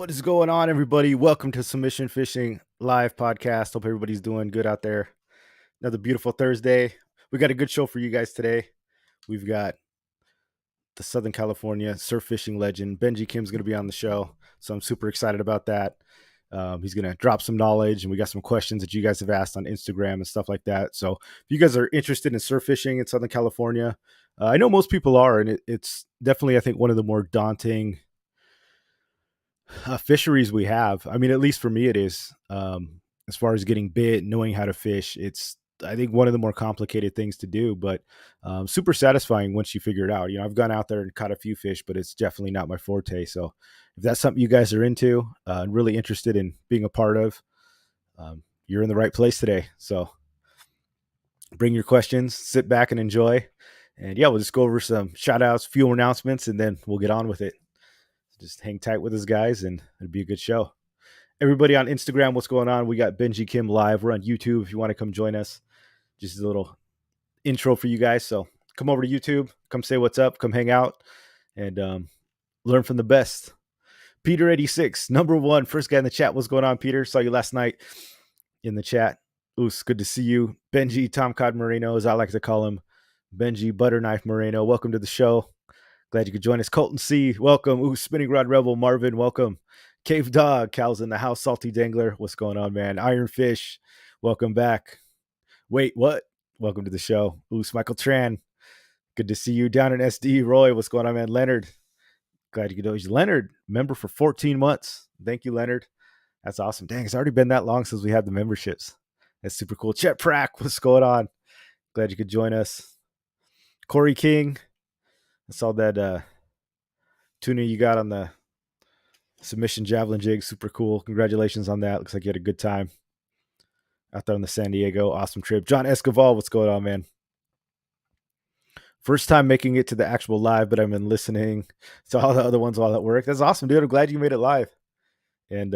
What is going on, everybody? Welcome to Submission Fishing Live Podcast. Hope everybody's doing good out there. Another beautiful Thursday. We got a good show for you guys today. We've got the Southern California surf fishing legend, Benji Kim's going to be on the show. So I'm super excited about that. He's going to drop some knowledge, and we got some questions that you guys have asked on Instagram and stuff like that. So if you guys are interested in surf fishing in Southern California, I know most people are, and it's definitely, I think, one of the more daunting fisheries we have. I mean, at least for me, it is. As far as getting bit, knowing how to fish, it's I think one of the more complicated things to do, but super satisfying once you figure it out. I've gone out there and caught a few fish, but it's definitely not my forte. So if that's something you guys are into and really interested in being a part of, you're in the right place today. So bring your questions, sit back and enjoy. And yeah, we'll just go over some shout outs, few announcements, and then we'll get on with it. Just hang tight with us, guys, and it'll be a good show. Everybody on Instagram, what's going on? We got Benji Kim live. We're on YouTube if you want to come join us. Just a little intro for you guys. So come over to YouTube, come say what's up, come hang out, and learn from the best. Peter86, number one, first guy in the chat. What's going on, Peter? Saw you last night in the chat. Oos, good to see you. Benji Tom Cod Moreno, as I like to call him. Benji Butterknife Moreno, welcome to the show. Glad you could join us. Colton C, welcome. Ooh, Spinning Rod Rebel, Marvin, welcome. Cave Dog, Cal's in the house. Salty Dangler, what's going on, man? Iron Fish, welcome back. Wait, what? Welcome to the show. Ooh, Michael Tran, good to see you. Down in SD, Roy, what's going on, man? Leonard, glad you could join. Leonard, member for 14 months. Thank you, Leonard. That's awesome. Dang, it's already been that long since we had the memberships. That's super cool. Chet Prack, what's going on? Glad you could join us. Corey King, I saw that tuna you got on the submission javelin jig. Super cool. Congratulations on that. Looks like you had a good time out there on the San Diego. Awesome trip. John Escoval, what's going on, man? First time making it to the actual live, but I've been listening to all the other ones while at work. That's awesome, dude. I'm glad you made it live. And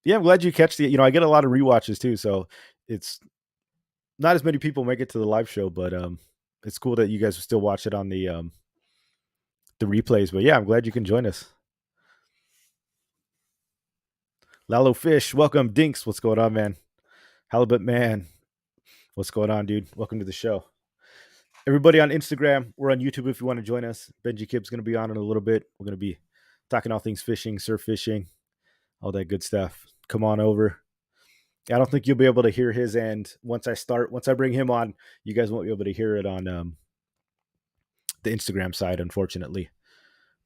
yeah, I'm glad you catch the, I get a lot of rewatches too. So it's not as many people make it to the live show, but it's cool that you guys still watch it on the replays. But yeah, I'm glad you can join us. Lalo Fish, welcome. Dinks, what's going on, man? Halibut Man, what's going on, dude? Welcome to the show. Everybody on Instagram, we're on YouTube if you want to join us. Benji Kim's going to be on in a little bit. We're going to be talking all things fishing, surf fishing, all that good stuff. Come on over. I don't think you'll be able to hear his end once I bring him on. You guys won't be able to hear it on the Instagram side, unfortunately.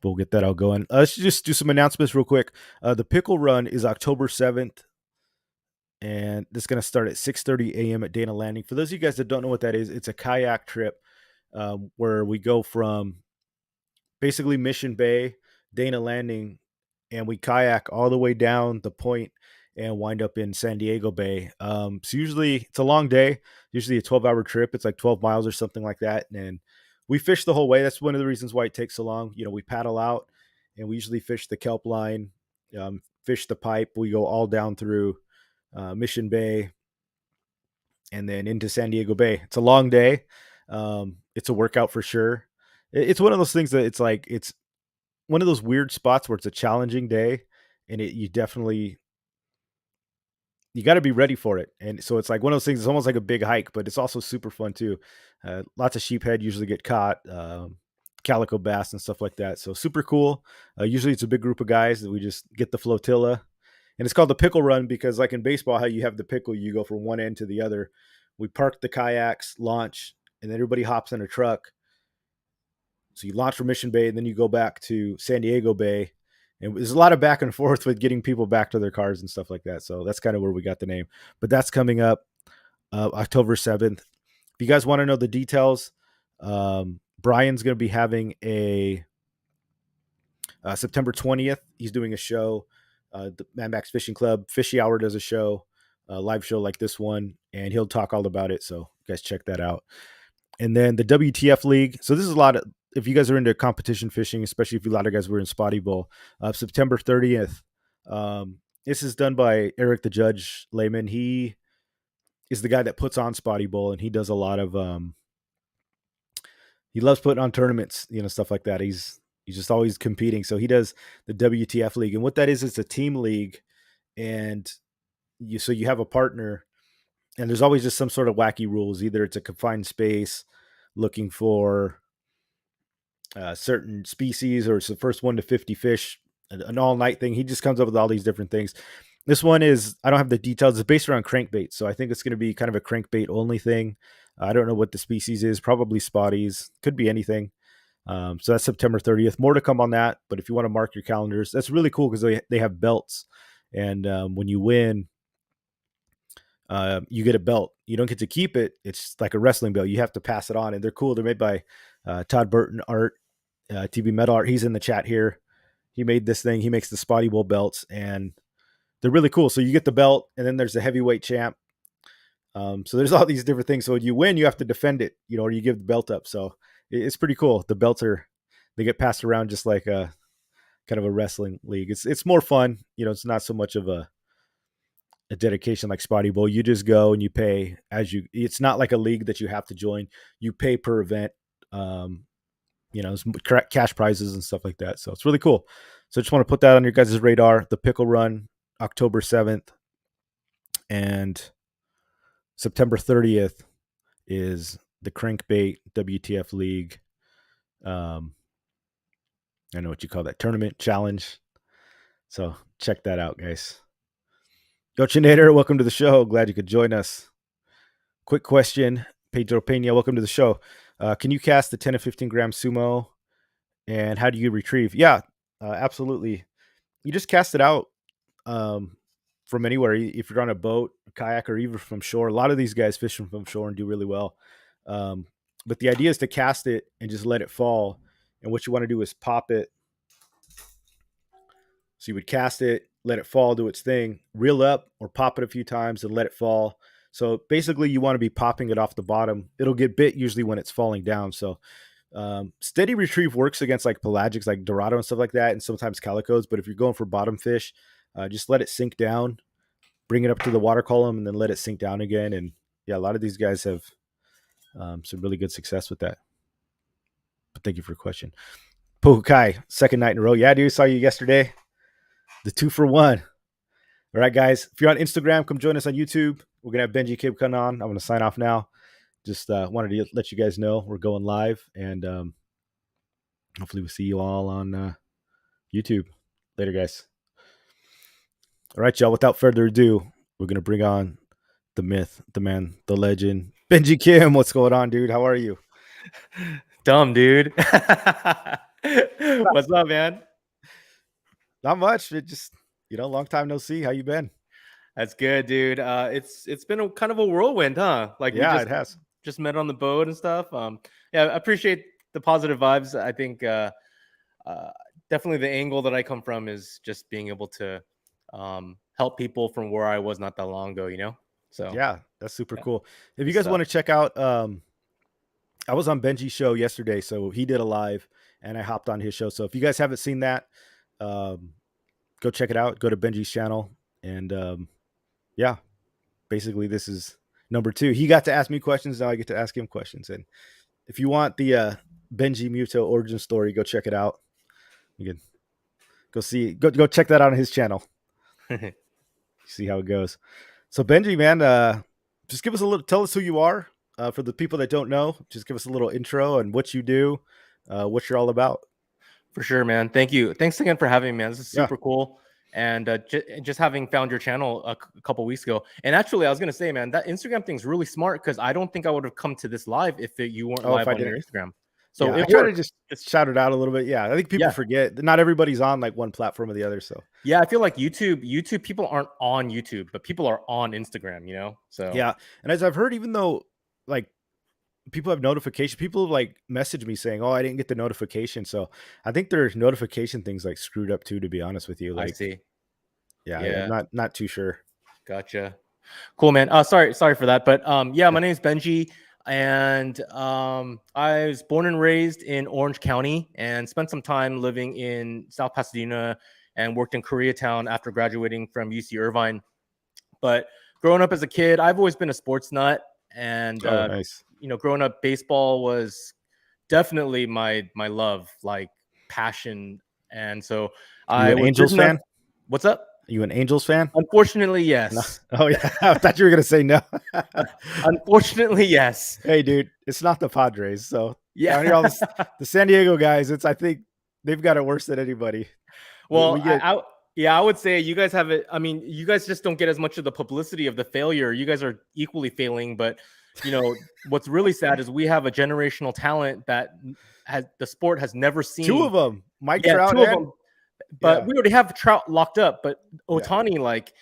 But we'll get that all going. Let's just do some announcements real quick. The Pickle Run is October 7th, and this is going to start at 6:30 a.m. at Dana Landing. For those of you guys that don't know what that is, it's a kayak trip where we go from basically Mission Bay, Dana Landing, and we kayak all the way down the point and wind up in San Diego Bay. So usually it's a long day, usually a 12-hour trip. It's like 12 miles or something like that. And we fish the whole way. That's one of the reasons why it takes so long. We paddle out and we usually fish the kelp line, fish the pipe. We go all down through Mission Bay and then into San Diego Bay. It's a long day. It's a workout for sure. It's one of those things that it's one of those weird spots where it's a challenging day and you got to be ready for it. And so it's like one of those things, it's almost like a big hike, but it's also super fun too. Lots of sheephead usually get caught, calico bass and stuff like that. So super cool. Usually it's a big group of guys that we just get the flotilla. And it's called the Pickle Run because like in baseball, how you have the pickle, you go from one end to the other. We park the kayaks, launch, and then everybody hops in a truck. So you launch from Mission Bay, and then you go back to San Diego Bay. And there's a lot of back and forth with getting people back to their cars and stuff like that. So that's kind of where we got the name. But that's coming up October 7th. If you guys want to know the details, Brian's going to be having a September 20th. He's doing a show. The Mad Max Fishing Club, Fishy Hour does a show, a live show like this one, and he'll talk all about it. So you guys check that out. And then the WTF League. So this is a lot of, if you guys are into competition fishing, especially if a lot of guys were in Spotty Bowl, September 30th. This is done by Eric the Judge Lehman. He is the guy that puts on Spotty Bowl, and he does a lot of he loves putting on tournaments, stuff like that. He's He's just always competing. So he does the WTF league, and what that is, it's a team league, and you have a partner, and there's always just some sort of wacky rules. Either it's a confined space, looking for certain species, or it's the first 1 to 50 fish, an all night thing. He just comes up with all these different things. This one is, I don't have the details. It's based around crankbait, so I think it's going to be kind of a crankbait only thing. I don't know what the species is. Probably spotties. Could be anything. So that's September 30th. More to come on that. But if you want to mark your calendars, that's really cool because they have belts, and when you win, you get a belt. You don't get to keep it. It's like a wrestling belt. You have to pass it on, and they're cool. They're made by Todd Burton Art, TB Metal Art. He's in the chat here. He made this thing. He makes the Spotty Bowl belts, and they're really cool. So you get the belt, and then there's the heavyweight champ. So there's all these different things. So when you win, you have to defend it, or you give the belt up. So it's pretty cool. The belts they get passed around just like a kind of a wrestling league. It's more fun. It's not so much of a dedication like Spotty Bowl. You just go and you pay it's not like a league that you have to join. You pay per event. It's cash prizes and stuff like that. So it's really cool. So I just want to put that on your guys' radar. The Pickle Run, October 7th, and September 30th is the Crankbait WTF League. I know what you call that, tournament challenge. So check that out, guys. Yochinator, welcome to the show. Glad you could join us. Quick question, Pedro Pena, welcome to the show. Can you cast the 10 to 15 gram sumo, and how do you retrieve? Yeah, absolutely. You just cast it out from anywhere. If you're on a boat, a kayak, or even from shore. A lot of these guys fish from shore and do really well. But the idea is to cast it and just let it fall. And what you want to do is pop it. So you would cast it, let it fall, do its thing, reel up or pop it a few times and let it fall. So basically you want to be popping it off the bottom. It'll get bit usually when it's falling down. So steady retrieve works against like pelagics, like Dorado and stuff like that, and sometimes calicos. But if you're going for bottom fish, just let it sink down, bring it up to the water column, and then let it sink down again. And yeah, a lot of these guys have some really good success with that. But thank you for your question. Pohukai, second night in a row. Yeah, dude, saw you yesterday. The 2-for-1. All right, guys. If you're on Instagram, come join us on YouTube. We're going to have Benji Kim come on. I'm going to sign off now. Just wanted to let you guys know we're going live, and hopefully we'll see you all on YouTube. Later, guys. All right, y'all. Without further ado, we're going to bring on the myth, the man, the legend, Benji Kim. What's going on, dude? How are you? Dumb, dude. What's up, man? Not much. It just, long time no see. How you been? That's good, dude. It's been a kind of a whirlwind, huh? Like Yeah, we it has. just met on the boat and stuff. Yeah, I appreciate the positive vibes. I think definitely the angle that I come from is just being able to help people from where I was not that long ago, So yeah, that's super cool. If you guys want to check out, I was on Benji's show yesterday, so he did a live, and I hopped on his show. So if you guys haven't seen that, go check it out. Go to Benji's channel, and yeah, basically this is number 2. He got to ask me questions. Now I get to ask him questions. And if you want the Benji Muto origin story, go check it out. You can go check that out on his channel. See how it goes. So Benji, man, just give us tell us who you are. For the people that don't know, just give us a little intro and what you do, what you're all about. For sure, man. Thank you. Thanks again for having me, man. This is super cool. And just having found your channel a couple weeks ago. And actually, I was going to say, man, that Instagram thing's really smart because I don't think I would have come to this live if you weren't live on your Instagram. So I try to just shout it out a little bit. Yeah, I think people forget that not everybody's on like one platform or the other. So yeah, I feel like YouTube people aren't on YouTube, but people are on Instagram, So yeah, and as I've heard, even though like people have notification, people like message me saying, "Oh, I didn't get the notification." So I think their notification things like screwed up too. To be honest with you, like, I see. Yeah, I'm not too sure. Gotcha. Cool, man. Sorry for that, but yeah, my name is Benji. And I was born and raised in Orange County and spent some time living in South Pasadena and worked in Koreatown after graduating from UC Irvine. But growing up as a kid, I've always been a sports nut. And, nice. Growing up, baseball was definitely my love, like passion. And so You I an was Angels driven up. fan? What's up? You an Angels fan? Unfortunately, No. yes. Oh yeah, I thought you were gonna say no. Unfortunately, yes. Hey, dude, it's not the Padres. So Yeah. down here, all the San Diego guys, I think they've got it worse than anybody. Well, We get yeah, I would say you guys have it. I mean, you guys just don't get as much of the publicity of the failure. You guys are equally failing, but what's really sad is we have a generational talent that the sport has never two seen. of them, Mike Yeah, Trout two of and them. But yeah, we already have Trout locked up. But yeah, Otani, like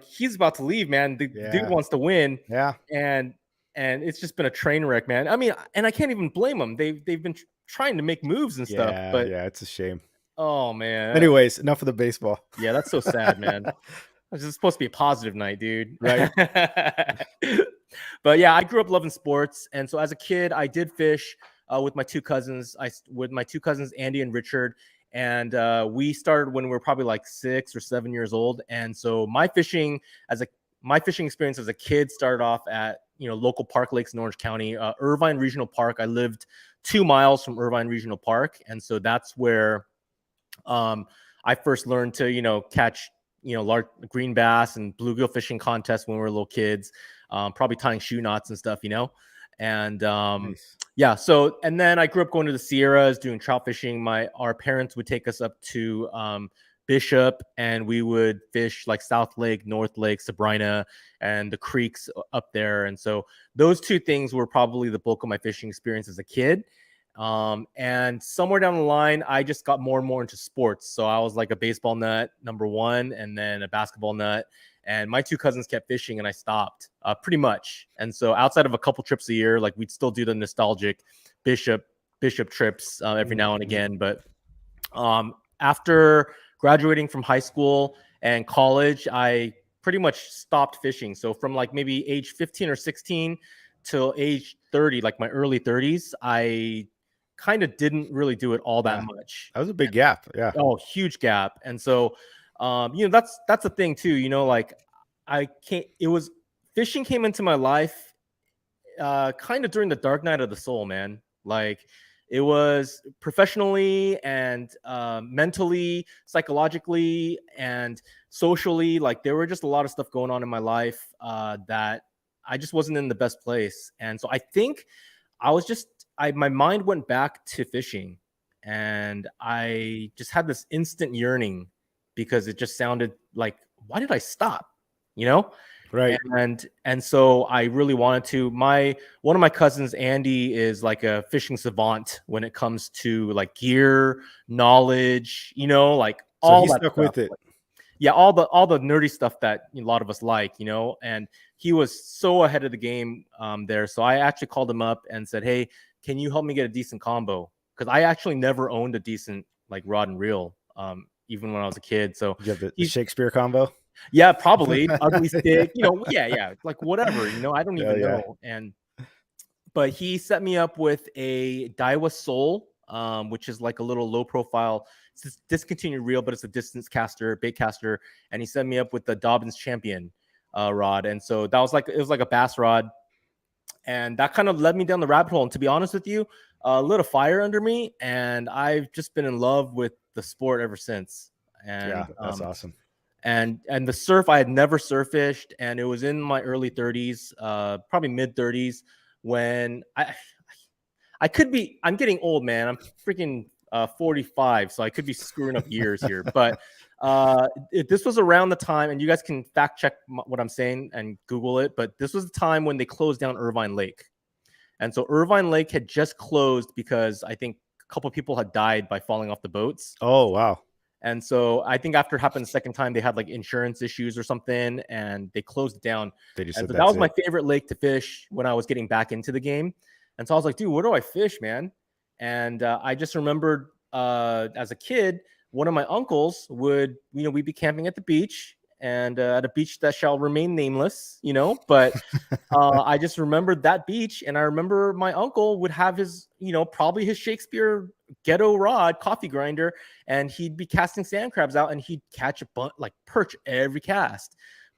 he's about to leave, man. The dude yeah, wants to win, yeah, and it's just been a train wreck, man. I mean, and I can't even blame them. They've been trying to make moves and stuff, yeah, but yeah. It's a shame. oh man, Anyways, enough of the baseball. yeah, that's so sad, man. This is supposed to be a positive night, dude. Right. But yeah, I grew up loving sports, and so as a kid, I did fish with my two cousins. Andy and Richard, and we started when we were probably like 6 or 7 years old. And so my fishing experience as a kid started off at local park lakes in Orange County, Irvine Regional Park. I lived 2 miles from Irvine Regional Park, and so that's where I first learned to catch large green bass and bluegill fishing contests when we were little kids, probably tying shoe knots and stuff, and Nice. yeah. So and then I grew up going to the Sierras doing trout fishing. Our parents would take us up to Bishop, and we would fish like South Lake, North Lake, Sabrina, and the creeks up there. And so those two things were probably the bulk of my fishing experience as a kid. And somewhere down the line, I just got more and more into sports. So I was like a baseball nut, number one, and then a basketball nut. And my two cousins kept fishing, and I stopped pretty much. And so outside of a couple trips a year, like we'd still do the nostalgic Bishop trips every now and again. But after graduating from high school and college, I pretty much stopped fishing. So from like maybe age 15 or 16 till age 30, like my early 30s, I kind of didn't really do it all that much. That was a big gap. Yeah. Oh, huge gap. And so, that's the thing too, like fishing came into my life kind of during the dark night of the soul, man. Like it was professionally and mentally, psychologically, and socially. Like there were just a lot of stuff going on in my life that I just wasn't in the best place. And so I think my mind went back to fishing, and I just had this instant yearning because it just sounded like, why did I stop? Right. And so I really wanted to. One of my cousins, Andy, is like a fishing savant when it comes to like gear, knowledge, like So all he that stuck stuff. with it. Yeah, all the nerdy stuff that a lot of us like, and he was so ahead of the game there. So I actually called him up and said, hey, can you help me get a decent combo? Because I actually never owned a decent like rod and reel, even when I was a kid. So You have the Shakespeare combo. Yeah, probably ugly stick, yeah, like whatever, I don't even know. But he set me up with a Daiwa Soul, which is like a little low profile, it's discontinued reel, but it's a distance caster, bait caster. And he set me up with the Dobbins Champion rod. And so it was like a bass rod. And that kind of led me down the rabbit hole. And to be honest with you, lit a fire under me. And I've just been in love with the sport ever since. And Yeah, that's awesome. And the surf, I had never surf fished, and it was in my early 30s, probably mid 30s, when I'm getting old, man. I'm freaking 45, so I could be screwing up years here. But this was around the time, and you guys can fact check what I'm saying and Google it, but this was the time when they closed down Irvine Lake. And so Irvine Lake had just closed because I think a couple of people had died by falling off the boats. Oh, wow. And so I think after it happened the second time, they had like insurance issues or something, and they closed it down. They just and said so that was my favorite lake to fish when I was getting back into the game. And so I was like, dude, where do I fish, man? And I just remembered as a kid, one of my uncles would, we'd be camping at the beach, and at a beach that shall remain nameless, but I just remembered that beach. And I remember my uncle would have his, probably his Shakespeare ghetto rod, coffee grinder, and he'd be casting sand crabs out, and he'd catch a bunch, like perch every cast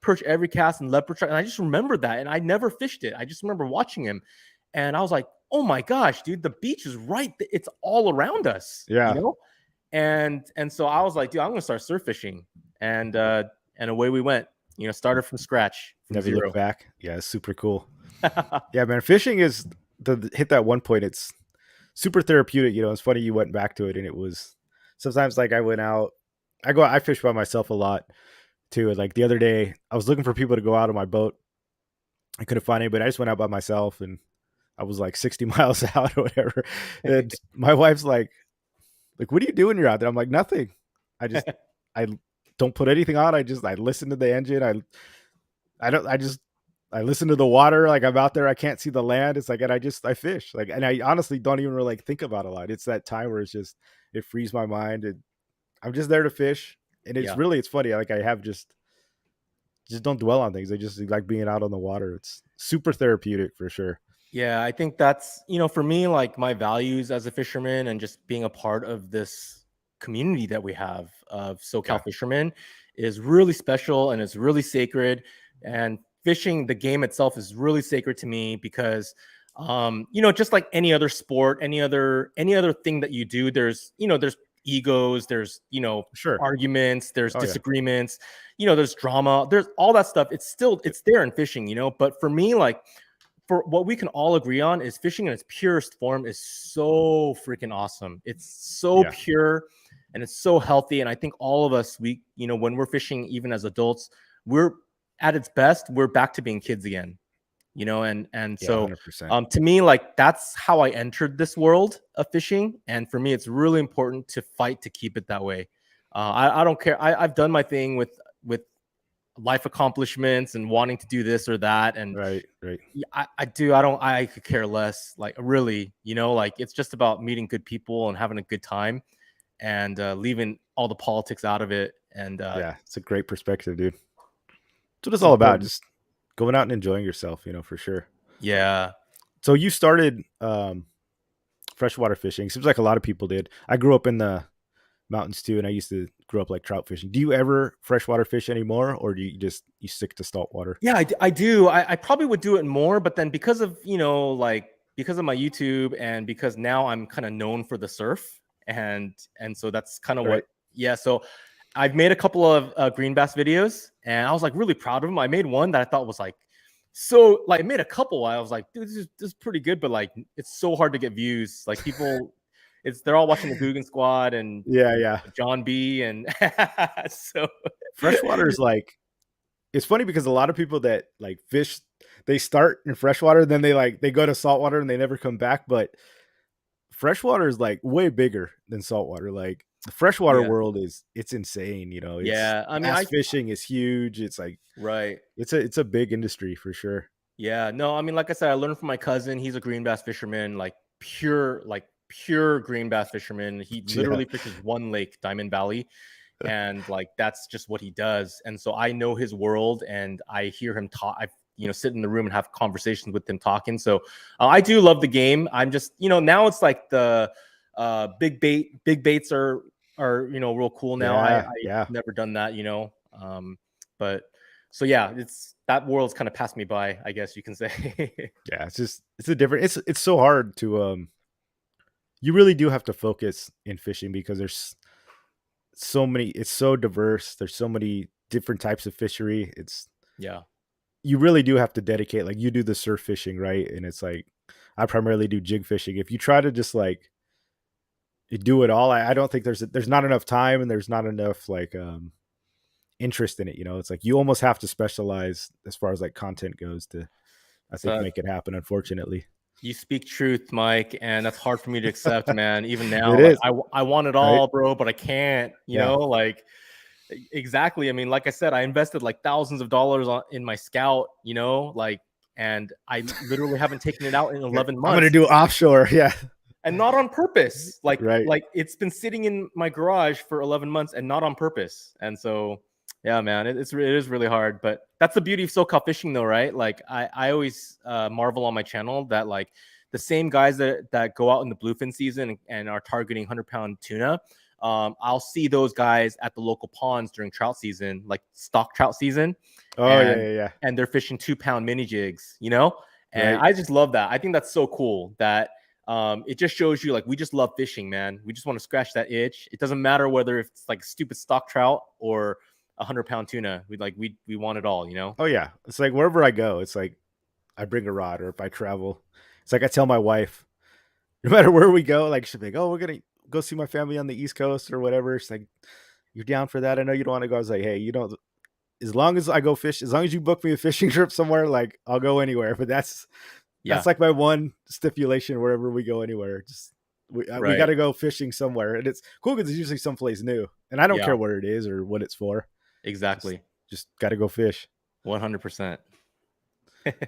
and leopard shark. And I just remembered that. And I never fished it. I just remember watching him. And I was like, oh my gosh, dude, the beach is right. It's all around us. Yeah. And so I was like, dude, I'm gonna start surf fishing, and away we went. Started from scratch, from Never look zero. back. Yeah, it's super cool. Yeah, man. Fishing is the hit that one point. It's super therapeutic. It's funny you went back to it, and it was sometimes like I went out. I fish by myself a lot too. And like the other day, I was looking for people to go out on my boat. I couldn't find anybody. I just went out by myself, and I was like 60 miles out or whatever. And my wife's like, what are you doing? You're out there. I'm like, nothing. I don't put anything on. I listen to the engine. I don't, I listen to the water. Like I'm out there. I can't see the land. It's like, and I fish like, and I honestly don't even really like think about it a lot. It's that time where it frees my mind, and I'm just there to fish. And Yeah. it's funny. Like I have just don't dwell on things. I just like being out on the water. It's super therapeutic for sure. Yeah, I think that's, for me, like my values as a fisherman and just being a part of this community that we have of SoCal Yeah. fishermen is really special, and it's really sacred. And fishing, the game itself, is really sacred to me because, just like any other sport, any other thing that you do, there's egos, there's, Sure. arguments, there's Oh yeah. disagreements, there's drama, there's all that stuff. It's there in fishing, but for me, like, for what we can all agree on is fishing in its purest form is so freaking awesome. It's so Yeah. pure and it's so healthy. And I think all of us, when we're fishing, even as adults, we're at its best, we're back to being kids again, and Yeah. so 100%. to me, like, that's how I entered this world of fishing. And for me, it's really important to fight to keep it that way. I don't care. I've done my thing with life accomplishments and wanting to do this or that. And Right. Right. I could care less, like, really, like, it's just about meeting good people and having a good time, and leaving all the politics out of it. And Yeah. It's a great perspective, dude. That's what it's it's all about. important. Just going out and enjoying yourself, for sure. Yeah. So you started freshwater fishing. Seems like a lot of people did. I grew up in the mountains too, and I used to grow up like trout fishing. Do you ever freshwater fish anymore, or do you stick to saltwater? Yeah, I do. I probably would do it more, but then because of, because of my YouTube, and because now I'm kind of known for the surf, and so that's kind of Right. what, yeah. So I've made a couple of green bass videos, and I was like really proud of them. I made one that I thought was like, so, like, I made a couple. I was like, dude, this is pretty good, but like, it's so hard to get views. Like, people, they're all watching the Guggen Squad and Yeah. Yeah. John B, and so Freshwater is like, it's funny because a lot of people that like fish, they start in freshwater, then they go to saltwater and they never come back. But freshwater is like way bigger than saltwater. Like the freshwater yeah, world it's insane. It's yeah. I mean, bass fishing is huge. It's like right. it's a big industry for sure. Yeah, no, I mean, like I said, I learned from my cousin. He's a green bass fisherman, like pure green bass fisherman. He Yeah. literally fishes one lake, Diamond Valley, and like that's just what he does. And so I know his world, and I hear him talk. I sit in the room and have conversations with him talking. So I do love the game. I'm just, now it's like the big baits are real cool now. I Yeah. I Yeah. never done that, but. So yeah, that world's kind of passed me by, I guess you can say. Yeah. It's a different, it's so hard to you really do have to focus in fishing because there's so many, it's so diverse. There's so many different types of fishery. Yeah. You really do have to dedicate, like you do the surf fishing, right? And it's like I primarily do jig fishing. If you try to just like do it all, I don't think there's not enough time, and there's not enough like interest in it. It's like you almost have to specialize as far as like content goes to, I think, So make it happen, unfortunately. you speak truth, Mike, and that's hard for me to accept, man. Even now, It like is, I want it right? all, bro, but I can't. Yeah. Like, exactly. I mean, like I said, I invested like thousands of dollars in my Scout, like, and I literally haven't taken it out in 11 I'm gonna months. do offshore. Yeah. And not on purpose. Like Right. like it's been sitting in my garage for 11 months and not on purpose. And so, yeah, man, it is really hard. But that's the beauty of SoCal fishing, though, right? Like I always marvel on my channel that like the same guys that go out in the bluefin season and are targeting 100-pound tuna. I'll see those guys at the local ponds during trout season, like stock trout season, Oh yeah, and yeah, yeah. and they're fishing 2-pound mini jigs, and Right. I just love that. I think that's so cool that It just shows you like we just love fishing, man. We just want to scratch that itch. It doesn't matter whether it's like stupid stock trout or 100-pound tuna. We want it all, you know? Oh yeah, it's like wherever I go, it's like I bring a rod, or if I travel, it's like I tell my wife, no matter where we go, like she'll be like, "Oh, we're gonna go see my family on the East Coast or whatever." It's like, "You're down for that? I know you don't want to go." I was like, "Hey, you don't. As long as I go fish, as long as you book me a fishing trip somewhere, like I'll go anywhere." But Yeah, that's like my one stipulation wherever we go anywhere. Just we got right. to go fishing somewhere, and it's cool because it's usually someplace new, and I don't Yeah, care where it is or what it's for. Just exactly. just got to go fish. 100%.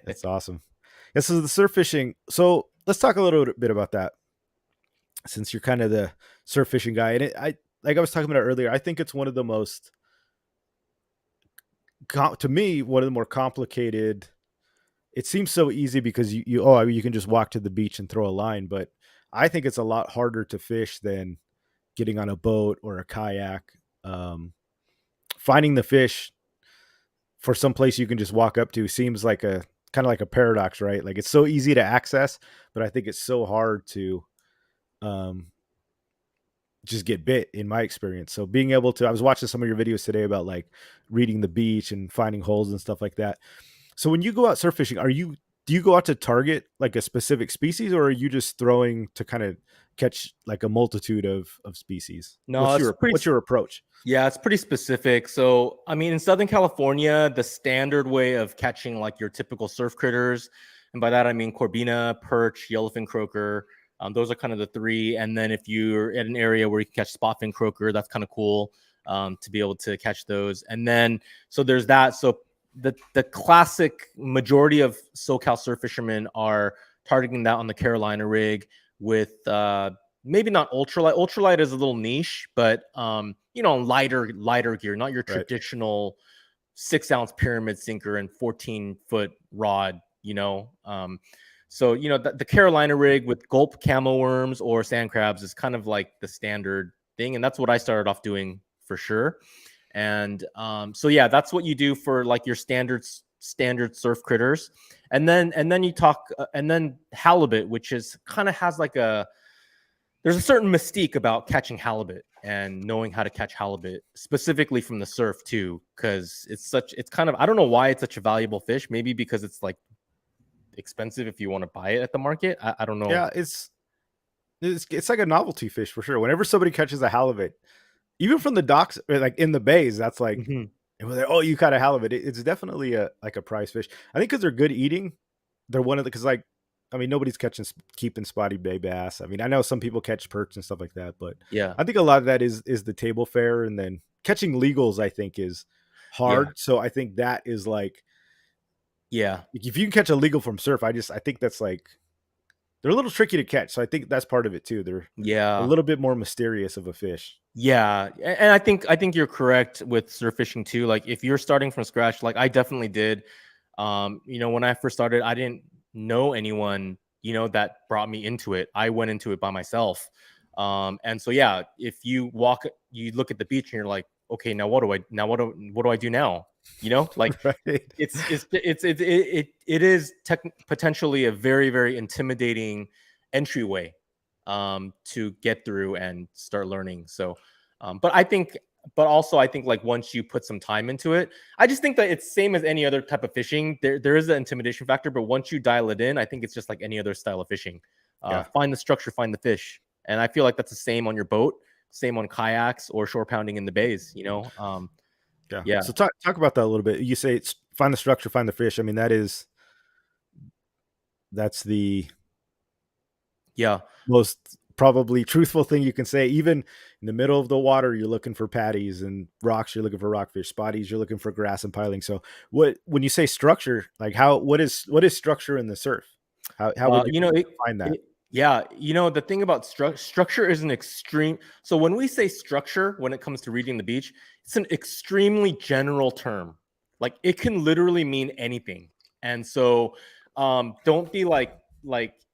That's awesome. Yeah, so the surf fishing. So let's talk a little bit about that, since you're kind of the surf fishing guy. And I like I was talking about earlier. I think it's one of the most, to me, one of the more complicated. It seems so easy because you can just walk to the beach and throw a line, but I think it's a lot harder to fish than getting on a boat or a kayak. Um, Finding the fish for some place you can just walk up to seems like a kind of like a paradox, right? Like it's so easy to access, but I think it's so hard to um, just get bit in my experience. So being able to, I was watching some of your videos today about like reading the beach and finding holes and stuff like that. So when you go out surf fishing, do you go out to target like a specific species, or are you just throwing to kind of catch like a multitude of species? No, it's pretty. What's your approach? Yeah, it's pretty specific. So, I mean, in Southern California, the standard way of catching like your typical surf critters, and by that I mean corbina, perch, yellowfin croaker. Those are kind of the three. And then if you're at an area where you can catch spotfin croaker, that's kind of cool to be able to catch those. And then so there's that. So the classic majority of SoCal surf fishermen are targeting that on the Carolina rig with maybe not ultralight. Ultralight is a little niche, but lighter gear, not your Right. traditional 6-ounce pyramid sinker and 14-foot rod. So the Carolina rig with gulp camo worms or sand crabs is kind of like the standard thing, and that's what I started off doing for sure. And so yeah, that's what you do for like your standard surf critters, and then you talk and then halibut, which is kind of has like there's a certain mystique about catching halibut and knowing how to catch halibut specifically from the surf too, because it's kind of, I don't know why it's such a valuable fish. Maybe because it's like expensive if you want to buy it at the market. I don't know. Yeah, it's like a novelty fish for sure. Whenever somebody catches a halibut, even from the docks, or like in the bays, that's like, Mhm. and we're like, oh, you caught a halibut. It's definitely a like a prize fish. I think because they're good eating. They're one of the, because like, I mean, nobody's keeping spotty bay bass. I mean, I know some people catch perch and stuff like that, but Yeah, I think a lot of that is the table fare, and then catching legals, I think, is yeah, hard. So I think that is like, yeah, if you can catch a legal from surf, I think that's like, they're a little tricky to catch. So I think that's part of it too. They're a yeah. little bit more mysterious of a fish. Yeah, and I think you're correct with surf fishing too. Like if you're starting from scratch, like I definitely did. When I first started, I didn't know anyone, that brought me into it. I went into it by myself. And so yeah, if you look at the beach and you're like, okay, now what do I do now? Like Right. it is potentially a very, very intimidating entryway to get through and start learning. So, but also I think like once you put some time into it, I just think that it's same as any other type of fishing. There is an intimidation factor, but once you dial it in, I think it's just like any other style of fishing. Yeah. Find the structure, find the fish, and I feel like that's the same on your boat, same on kayaks or shore pounding in the bays. Yeah. Yeah, So talk about that a little bit. You say it's find the structure, find the fish. I mean, that's the yeah. most probably truthful thing you can say. Even in the middle of the water, you're looking for patties, and rocks, you're looking for rockfish, spotties, you're looking for grass and piling. So when you say structure, like what is structure in the surf? How would Well, you define that? yeah, the thing about structure is an extreme. So when we say structure, when it comes to reading the beach, it's an extremely general term. Like it can literally mean anything. And so, don't be like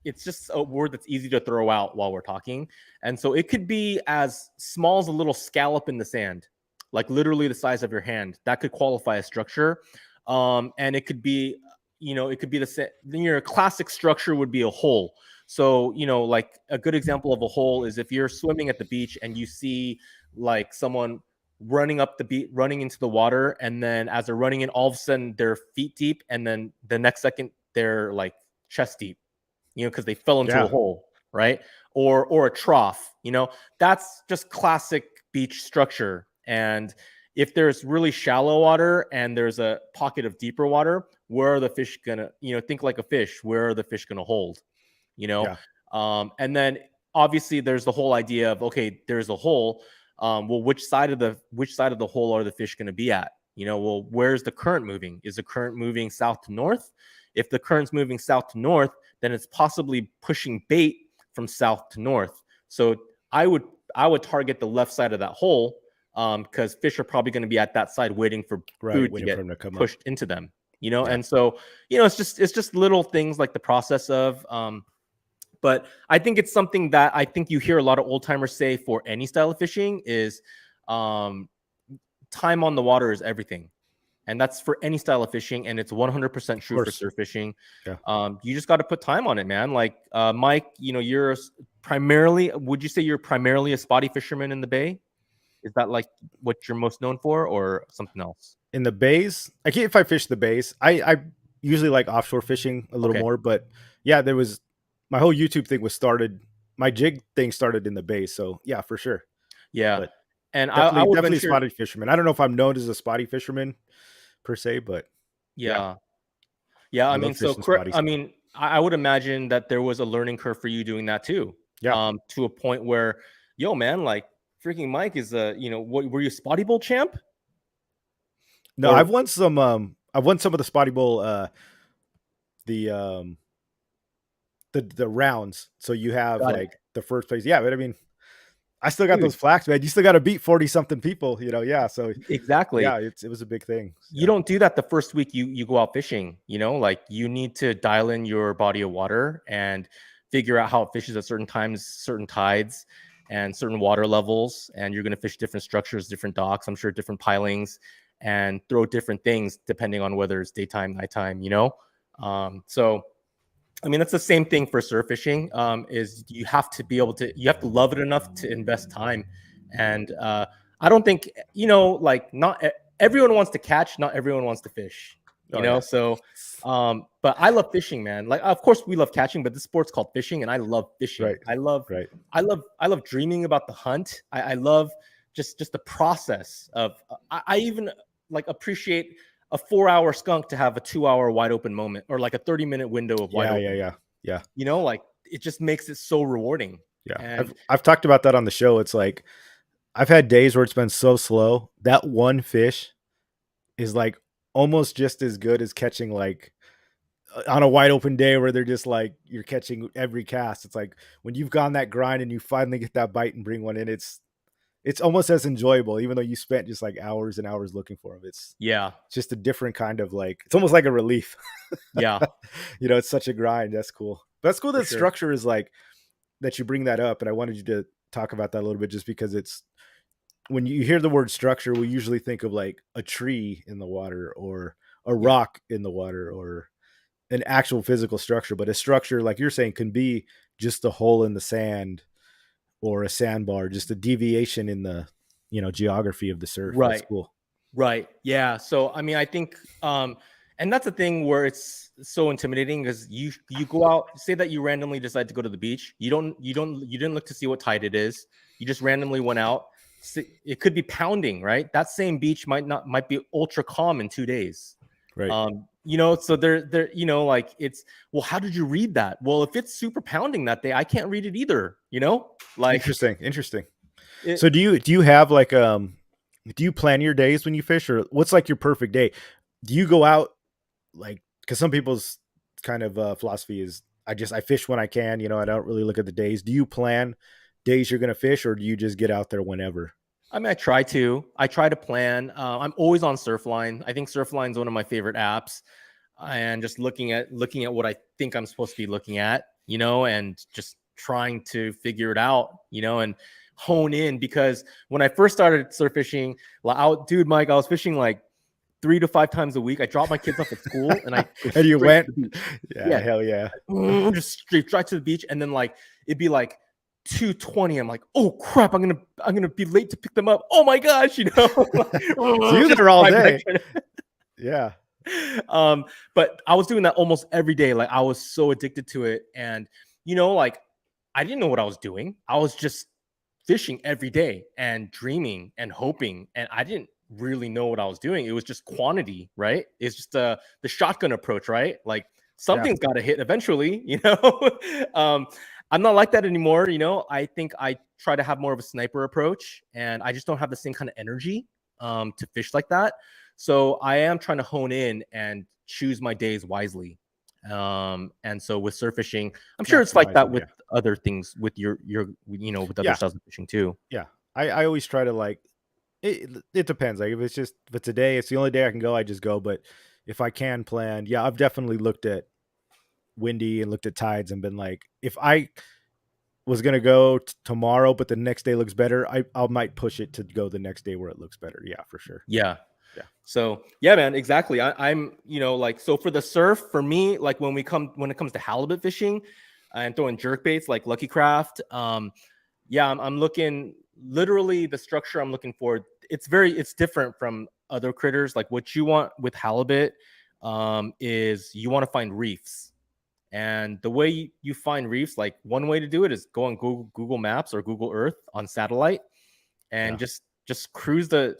it's just a word that's easy to throw out while we're talking. And so it could be as small as a little scallop in the sand, like literally the size of your hand. That could qualify as structure. And it could be, it could be your classic structure would be a hole. So, like a good example of a hole is if you're swimming at the beach and you see like someone running up the beach, running into the water, and then as they're running in, all of a sudden they're feet deep, and then the next second they're like chest deep, because they fell into a Yeah. hole, right? Or a trough, that's just classic beach structure. And if there's really shallow water and there's a pocket of deeper water, where are the fish gonna, think like a fish, where are the fish gonna hold? you know Yeah. and then obviously there's the whole idea of, okay, there's a hole, well, which side of the hole are the fish going to be at? Well, where's the current moving? Is the current moving south to north? If the current's moving south to north, then it's possibly pushing bait from south to north. So i would target the left side of that hole, because fish are probably going to be at that side waiting for Right. food to Waiting get for him to come up. pushed into them. Yeah. And so it's just little things like the process of but I think it's something that I think you hear a lot of old timers say for any style of fishing is time on the water is everything. And that's for any style of fishing. And it's 100% Of true for course. surf fishing. Yeah. You just got to put time on it, man. Like Mike, you're would you say you're primarily a spotty fisherman in the Bay? Is that like what you're most known for, or something else? In the bays, I can't, if I fish the bays, I usually like offshore fishing a little Okay. more, but yeah, there was my whole YouTube thing was started. My jig thing started in the bays, so yeah, for sure. Yeah. But And I definitely, would definitely a venture, spotty fisherman. I don't know if I'm known as a spotty fisherman per se, but yeah, yeah. Yeah, I I love mean, so fishing spotties. I would imagine that there was a learning curve for you doing that too. Yeah. To a point where, yo, man, like freaking Mike is what were you, Spotty Bowl champ? No, Or I've won some of the spotty bowl the um the rounds. So you have got it. like the first place. Yeah, but I mean, I still got Dude, those flags, man. You still got to beat 40 something people, yeah. So exactly. yeah, it was a big thing. You Yeah. don't do that the first week you go out fishing, like you need to dial in your body of water and figure out how it fishes at certain times, certain tides, and certain water levels. And you're going to fish different structures, different docks, I'm sure different pilings, and throw different things depending on whether it's daytime, nighttime. So I mean, that's the same thing for surf fishing. Is you have to love it enough to invest time. And I don't think, like not everyone wants to catch, not everyone wants to fish, Oh yeah. So, but I love fishing, man. Like, of course we love catching, but this sport's called fishing and I love fishing. Right. Right. I love dreaming about the hunt. I love just the process of, I even like appreciate a 4-hour skunk to have a 2-hour wide open moment, or like a 30-minute window of wide open. Yeah. Like it just makes it so rewarding. Yeah. And I've talked about that on the show. It's like I've had days where it's been so slow. That one fish is like almost just as good as catching like on a wide open day where they're just like you're catching every cast. It's like when you've gone that grind and you finally get that bite and bring one in, it's almost as enjoyable, even though you spent just like hours and hours looking for them. It's yeah, just a different kind of like, it's almost like a relief. yeah, It's such a grind. That's cool. That's cool for that sure. structure is like that you bring that up. And I wanted you to talk about that a little bit just because it's when you hear the word structure, we usually think of like a tree in the water or a Yeah, rock in the water or an actual physical structure. But a structure, like you're saying, can be just a hole in the sand or a sandbar, just a deviation in the, geography of the surf. That's right. cool. Right. Yeah. So I mean, I think and that's the thing where it's so intimidating, because you go out, say that you randomly decide to go to the beach. You didn't look to see what tide it is. You just randomly went out. It could be pounding, right? That same beach might be ultra calm in 2 days. Right. So they're like, it's, well, how did you read that? Well, if it's super pounding that day, I can't read it either, like Interesting. it, So do you have like do you plan your days when you fish, or what's like your perfect day? Do you go out like, because some people's kind of philosophy is I fish when I can, I don't really look at the days. Do you plan days you're gonna fish, or do you just get out there whenever? I mean, I try to plan. I'm always on Surfline. I think Surfline's one of my favorite apps, and just looking at what I think I'm supposed to be looking at, and just trying to figure it out, and hone in. Because when I first started surf fishing, dude, Mike, I was fishing like 3 to 5 times a week. I drop my kids off at school and I go And you straight to went? the beach. Yeah, Yeah, hell yeah. just straight right to the beach, and then like it'd be like 2:20. I'm like, oh crap, I'm gonna be late to pick them up. Oh my gosh, So you're just there all right back day. Yeah. but I was doing that almost every day. Like I was so addicted to it. And like I didn't know what I was doing. I was just fishing every day and dreaming and hoping. And I didn't really know what I was doing. It was just quantity, right? It's just the shotgun approach, right? Like Yeah. something's got to hit eventually. I'm not like that anymore. I think I try to have more of a sniper approach, and I just don't have the same kind of energy to fish like that. So I am trying to hone in and choose my days wisely. And so with surf fishing, I'm sure it's like Maximize that it, with yeah. other things, with your with other Yeah. styles of fishing too. Yeah. I always try to like it depends. Like if it's a day, it's the only day I can go, I just go. But if I can plan, yeah, I've definitely looked at windy and looked at tides and been like, if I was gonna go tomorrow, but the next day looks better, I might push it to go the next day where it looks better. Yeah, for sure. Yeah. Yeah. So yeah, man, exactly. I'm like, so for the surf, for me, like when it comes to halibut fishing and throwing jerk baits like Lucky Craft, yeah, I'm looking, literally the structure I'm looking for. It's different from other critters. Like what you want with halibut is you want to find reefs. And the way you find reefs, like one way to do it is go on Google Maps or Google Earth on satellite, and Yeah. just cruise the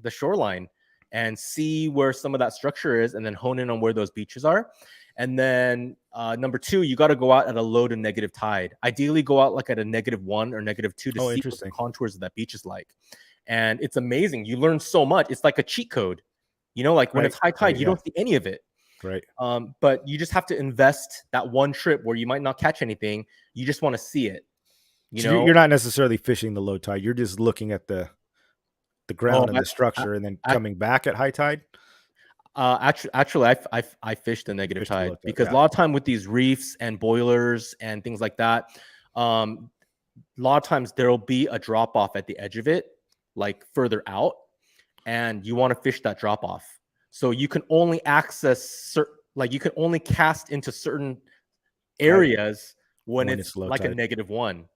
shoreline and see where some of that structure is, and then hone in on where those beaches are. And then number two, you got to go out at a low to negative tide. Ideally, go out like at a -1 or -2 to Oh, see what the interesting. contours of that beach is like. And it's amazing. You learn so much. It's like a cheat code. Like when Right. it's high tide, Right. you Yeah. don't see any of it. Right. But you just have to invest that one trip where you might not catch anything. You just want to see it. You So know, you're not necessarily fishing the low tide. You're just looking at the oh, ground and the I, structure, and then I, coming back at high tide. actually, I fish the negative Fish the tide low tide. because a Yeah. lot of time with these reefs and boilers and things like that, a lot of times there'll be a drop off at the edge of it, like further out, and you want to fish that drop off. So you can only like you can only cast into certain Right. areas when When it's it's low like a tide. -1.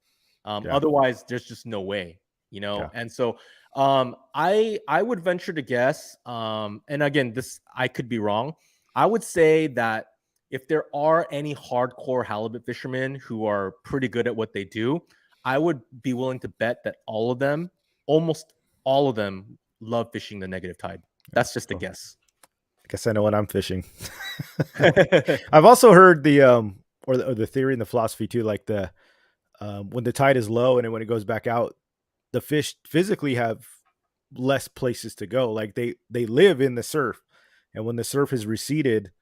Yeah. Otherwise, there's just no way. Yeah. And so I would venture to guess, and again, this I could be wrong. I would say that if there are any hardcore halibut fishermen who are pretty good at what they do, I would be willing to bet that almost all of them, love fishing the negative tide. That's just a Cool. guess. I guess I know what I'm fishing. I've also heard the theory and the philosophy too, like when the tide is low and then when it goes back out, the fish physically have less places to go. Like they live in the surf, and when the surf is receded,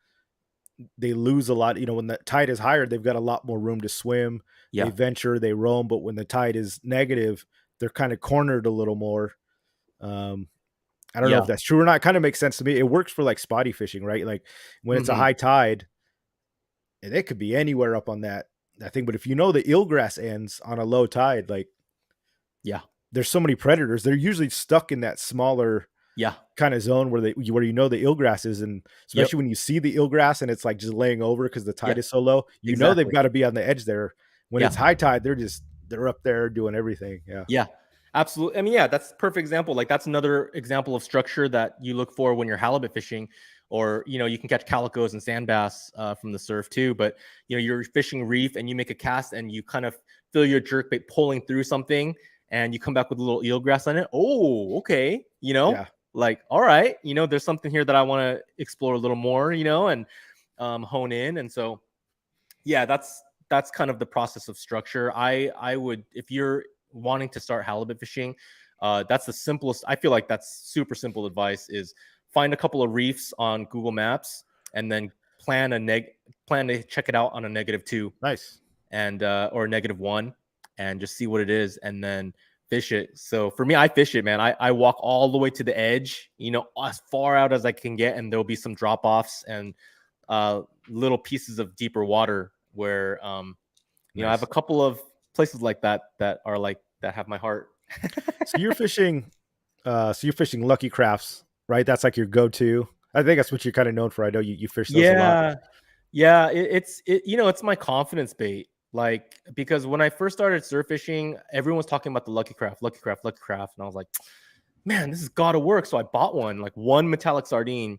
they lose a lot. When the tide is higher, they've got a lot more room to swim. They Yeah. venture, they roam. But when the tide is negative, they're kind of cornered a little more. Um, I don't know Yeah. if that's true or not. It kind of makes sense to me. It works for like spotty fishing, right? Like when it's a Mhm. high tide, and it could be anywhere up on that thing. But if you know the eelgrass ends on a low tide, like Yeah. there's so many predators, they're usually stuck in that smaller Yeah. kind of zone where the eelgrass is, and Yep. especially when you see the eelgrass and it's like just laying over because the Yeah. tide is so low, they've Exactly. got to be on the edge there. When Yeah. it's high tide, they're up there doing everything. Yeah. Yeah, absolutely. I mean, yeah, that's a perfect example. Like that's another example of structure that you look for when you're halibut fishing, or you can catch calicos and sand bass from the surf too. But you're fishing reef and you make a cast and you kind of feel your jerkbait pulling through something, and you come back with a little eelgrass on it. Oh, okay. Yeah. Like all right, there's something here that I want to explore a little more, and hone in. And so yeah, that's kind of the process of structure. I would, if you're wanting to start halibut fishing, that's the simplest. I feel like that's super simple advice is find a couple of reefs on Google Maps, and then plan to check it out on a -2 Nice. and or a -1, and just see what it is, and then fish it. So for me, I fish it, man. I walk all the way to the edge, as far out as I can get, and there'll be some drop offs and little pieces of deeper water where I have a Nice. couple of places like that are like that have my heart. So you're fishing Lucky Crafts right? That's like your go-to. I think that's what you're kind of known for. I know you fish those a lot. Yeah. Yeah, it's my confidence bait. Like, because when I first started surf fishing, everyone was talking about the Lucky Craft, Lucky Craft, Lucky Craft, and I was like, man, this has got to work. So I bought one, like one metallic sardine,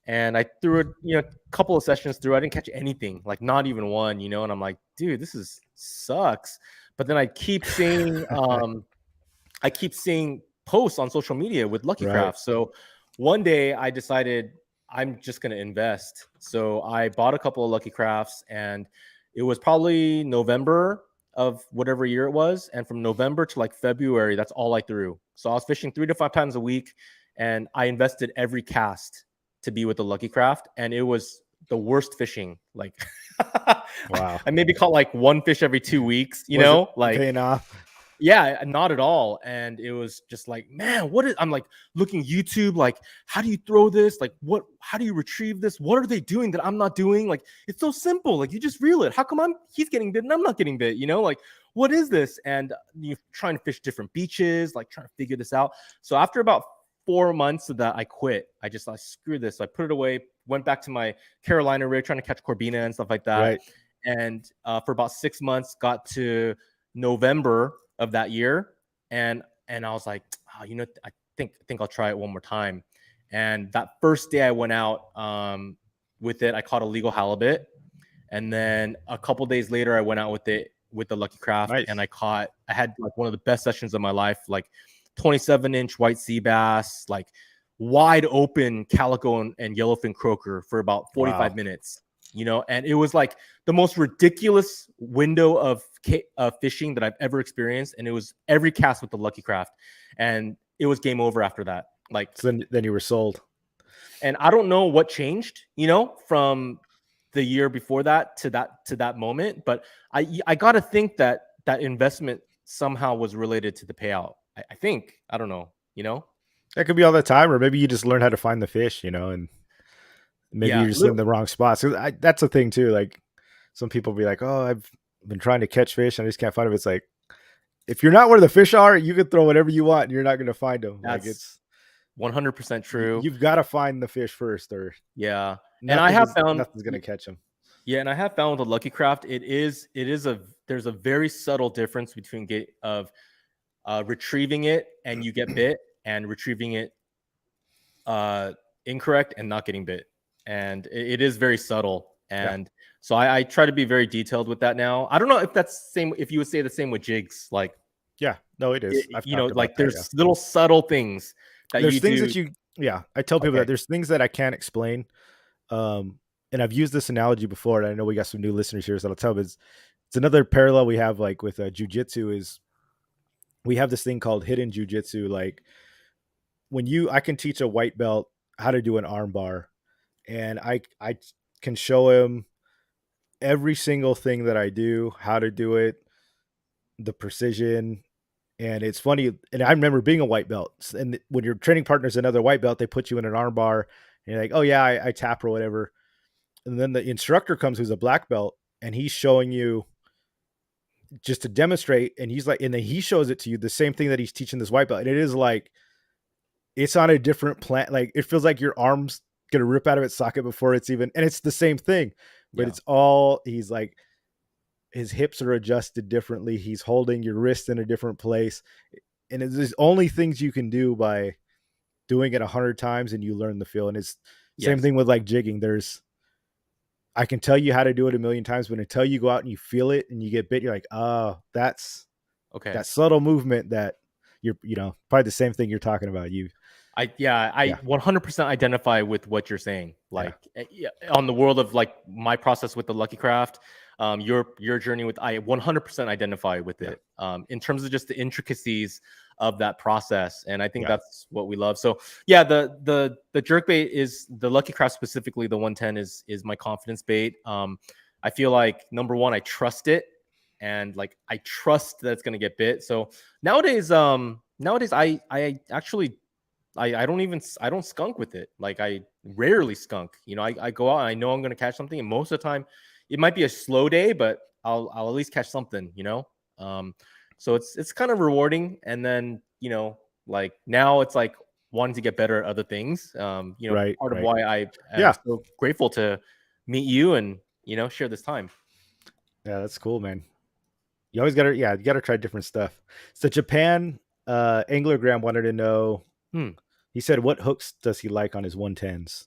and I threw it, a couple of sessions through. I didn't catch anything, like not even one, and I'm like, dude, this is sucks. But then I keep seeing posts on social media with Lucky Right. Craft. So one day I decided I'm just going to invest. So I bought a couple of Lucky Crafts, and it was probably November of whatever year it was. And from November to like February, that's all I threw. So I was fishing 3 to 5 times a week, and I invested every cast to be with the Lucky Craft. And it was the worst fishing. Like, Wow. I maybe caught like one fish every 2 weeks, Was it like, paying off? yeah, not at all. And it was just like, man, I'm like looking YouTube, like, how do you throw this? Like, how do you retrieve this? What are they doing that I'm not doing? Like, it's so simple. Like, you just reel it. How come he's getting bit and I'm not getting bit? Like, what is this? And you're trying to fish different beaches, like trying to figure this out. So after about 4 months of that, I quit. I just like, screw this. So I put it away, went back to my Carolina rig, trying to catch Corbina and stuff like that. Right. And for about 6 months, got to November of that year, and I was like, oh, I think I'll try it one more time. And that first day I went out with it, I caught a legal halibut, and then a couple days later I went out with it with the Lucky Craft, Nice. and I had like one of the best sessions of my life, like 27-inch white sea bass, like wide open calico and yellowfin croaker for about 45 Wow. minutes. And it was like the most ridiculous window of fishing that I've ever experienced. And it was every cast with the Lucky Craft, and it was game over after that. Like, So then you were sold. and I don't know what changed, from the year before that to that moment. But I got to think that investment somehow was related to the payout. I think, I don't know, That could be all the time, or maybe you just learn how to find the fish, and maybe Yeah, you're just in the wrong spots. That's a thing too. Like some people be like, "Oh, I've been trying to catch fish and I just can't find them." It's like if you're not where the fish are, you can throw whatever you want and you're not going to find them. Like that's 100% true. you've got to find the fish first, or Yeah, and I have found nothing's going to catch them. Yeah, and I have found with the Lucky Craft, there's a very subtle difference between retrieving it and you get bit, and retrieving it incorrect and not getting bit. And it is very subtle. And so I try to be very detailed with that now. I don't know if that's same, if you would say the same with jigs. Like, Yeah, no, it is. Like there's little subtle things that there's you things do. that I tell people that there's things that I can't explain. And I've used this analogy before, and I know we got some new listeners here, so I'll tell them it's another parallel we have, like with jujitsu, is we have this thing called hidden jujitsu. Like I can teach a white belt how to do an arm bar, and I can show him every single thing that I do, how to do it, the precision. And it's funny, and I remember being a white belt, and when your training partner is another white belt, they put you in an arm bar, and you're like, oh yeah, I tap or whatever. And then the instructor comes, who's a black belt, and he's showing you just to demonstrate, and he's like, and then he shows it to you, the same thing that he's teaching this white belt, and it is like it's on a different plant. Like it feels like your arm's gonna rip out of its socket before it's even, and it's the same thing, but it's all, he's like, his hips are adjusted differently, he's holding your wrist in a different place, and there's only things you can do by doing it 100 times, and you learn the feel. And it's same thing with like jigging. I can tell you how to do it a million times, but until you go out and you feel it and you get bit, you're like, oh, that's Okay. that subtle movement that you're, probably the same thing you're talking about. I 100% identify with what you're saying. Like on the world of like my process with the Lucky Craft, your journey with, I 100% identify with it. In terms of just the intricacies of that process, and I think that's what we love. So the jerkbait is the Lucky Craft, specifically the 110 is my confidence bait. I feel like, number one, I trust it, and like I trust that it's gonna get bit. So nowadays I actually I don't skunk with it. Like I rarely skunk. I go out and I know I'm gonna catch something, and most of the time it might be a slow day, but I'll at least catch something. So it's kind of rewarding. And then like now it's like wanting to get better at other things. Right, Part of right. why I am Yeah. so grateful to meet you and share this time. Yeah, that's cool, man. You always gotta, yeah, you gotta try different stuff. So Japan, Anglogram wanted to know. Hmm. He said, what hooks does he like on his 110s?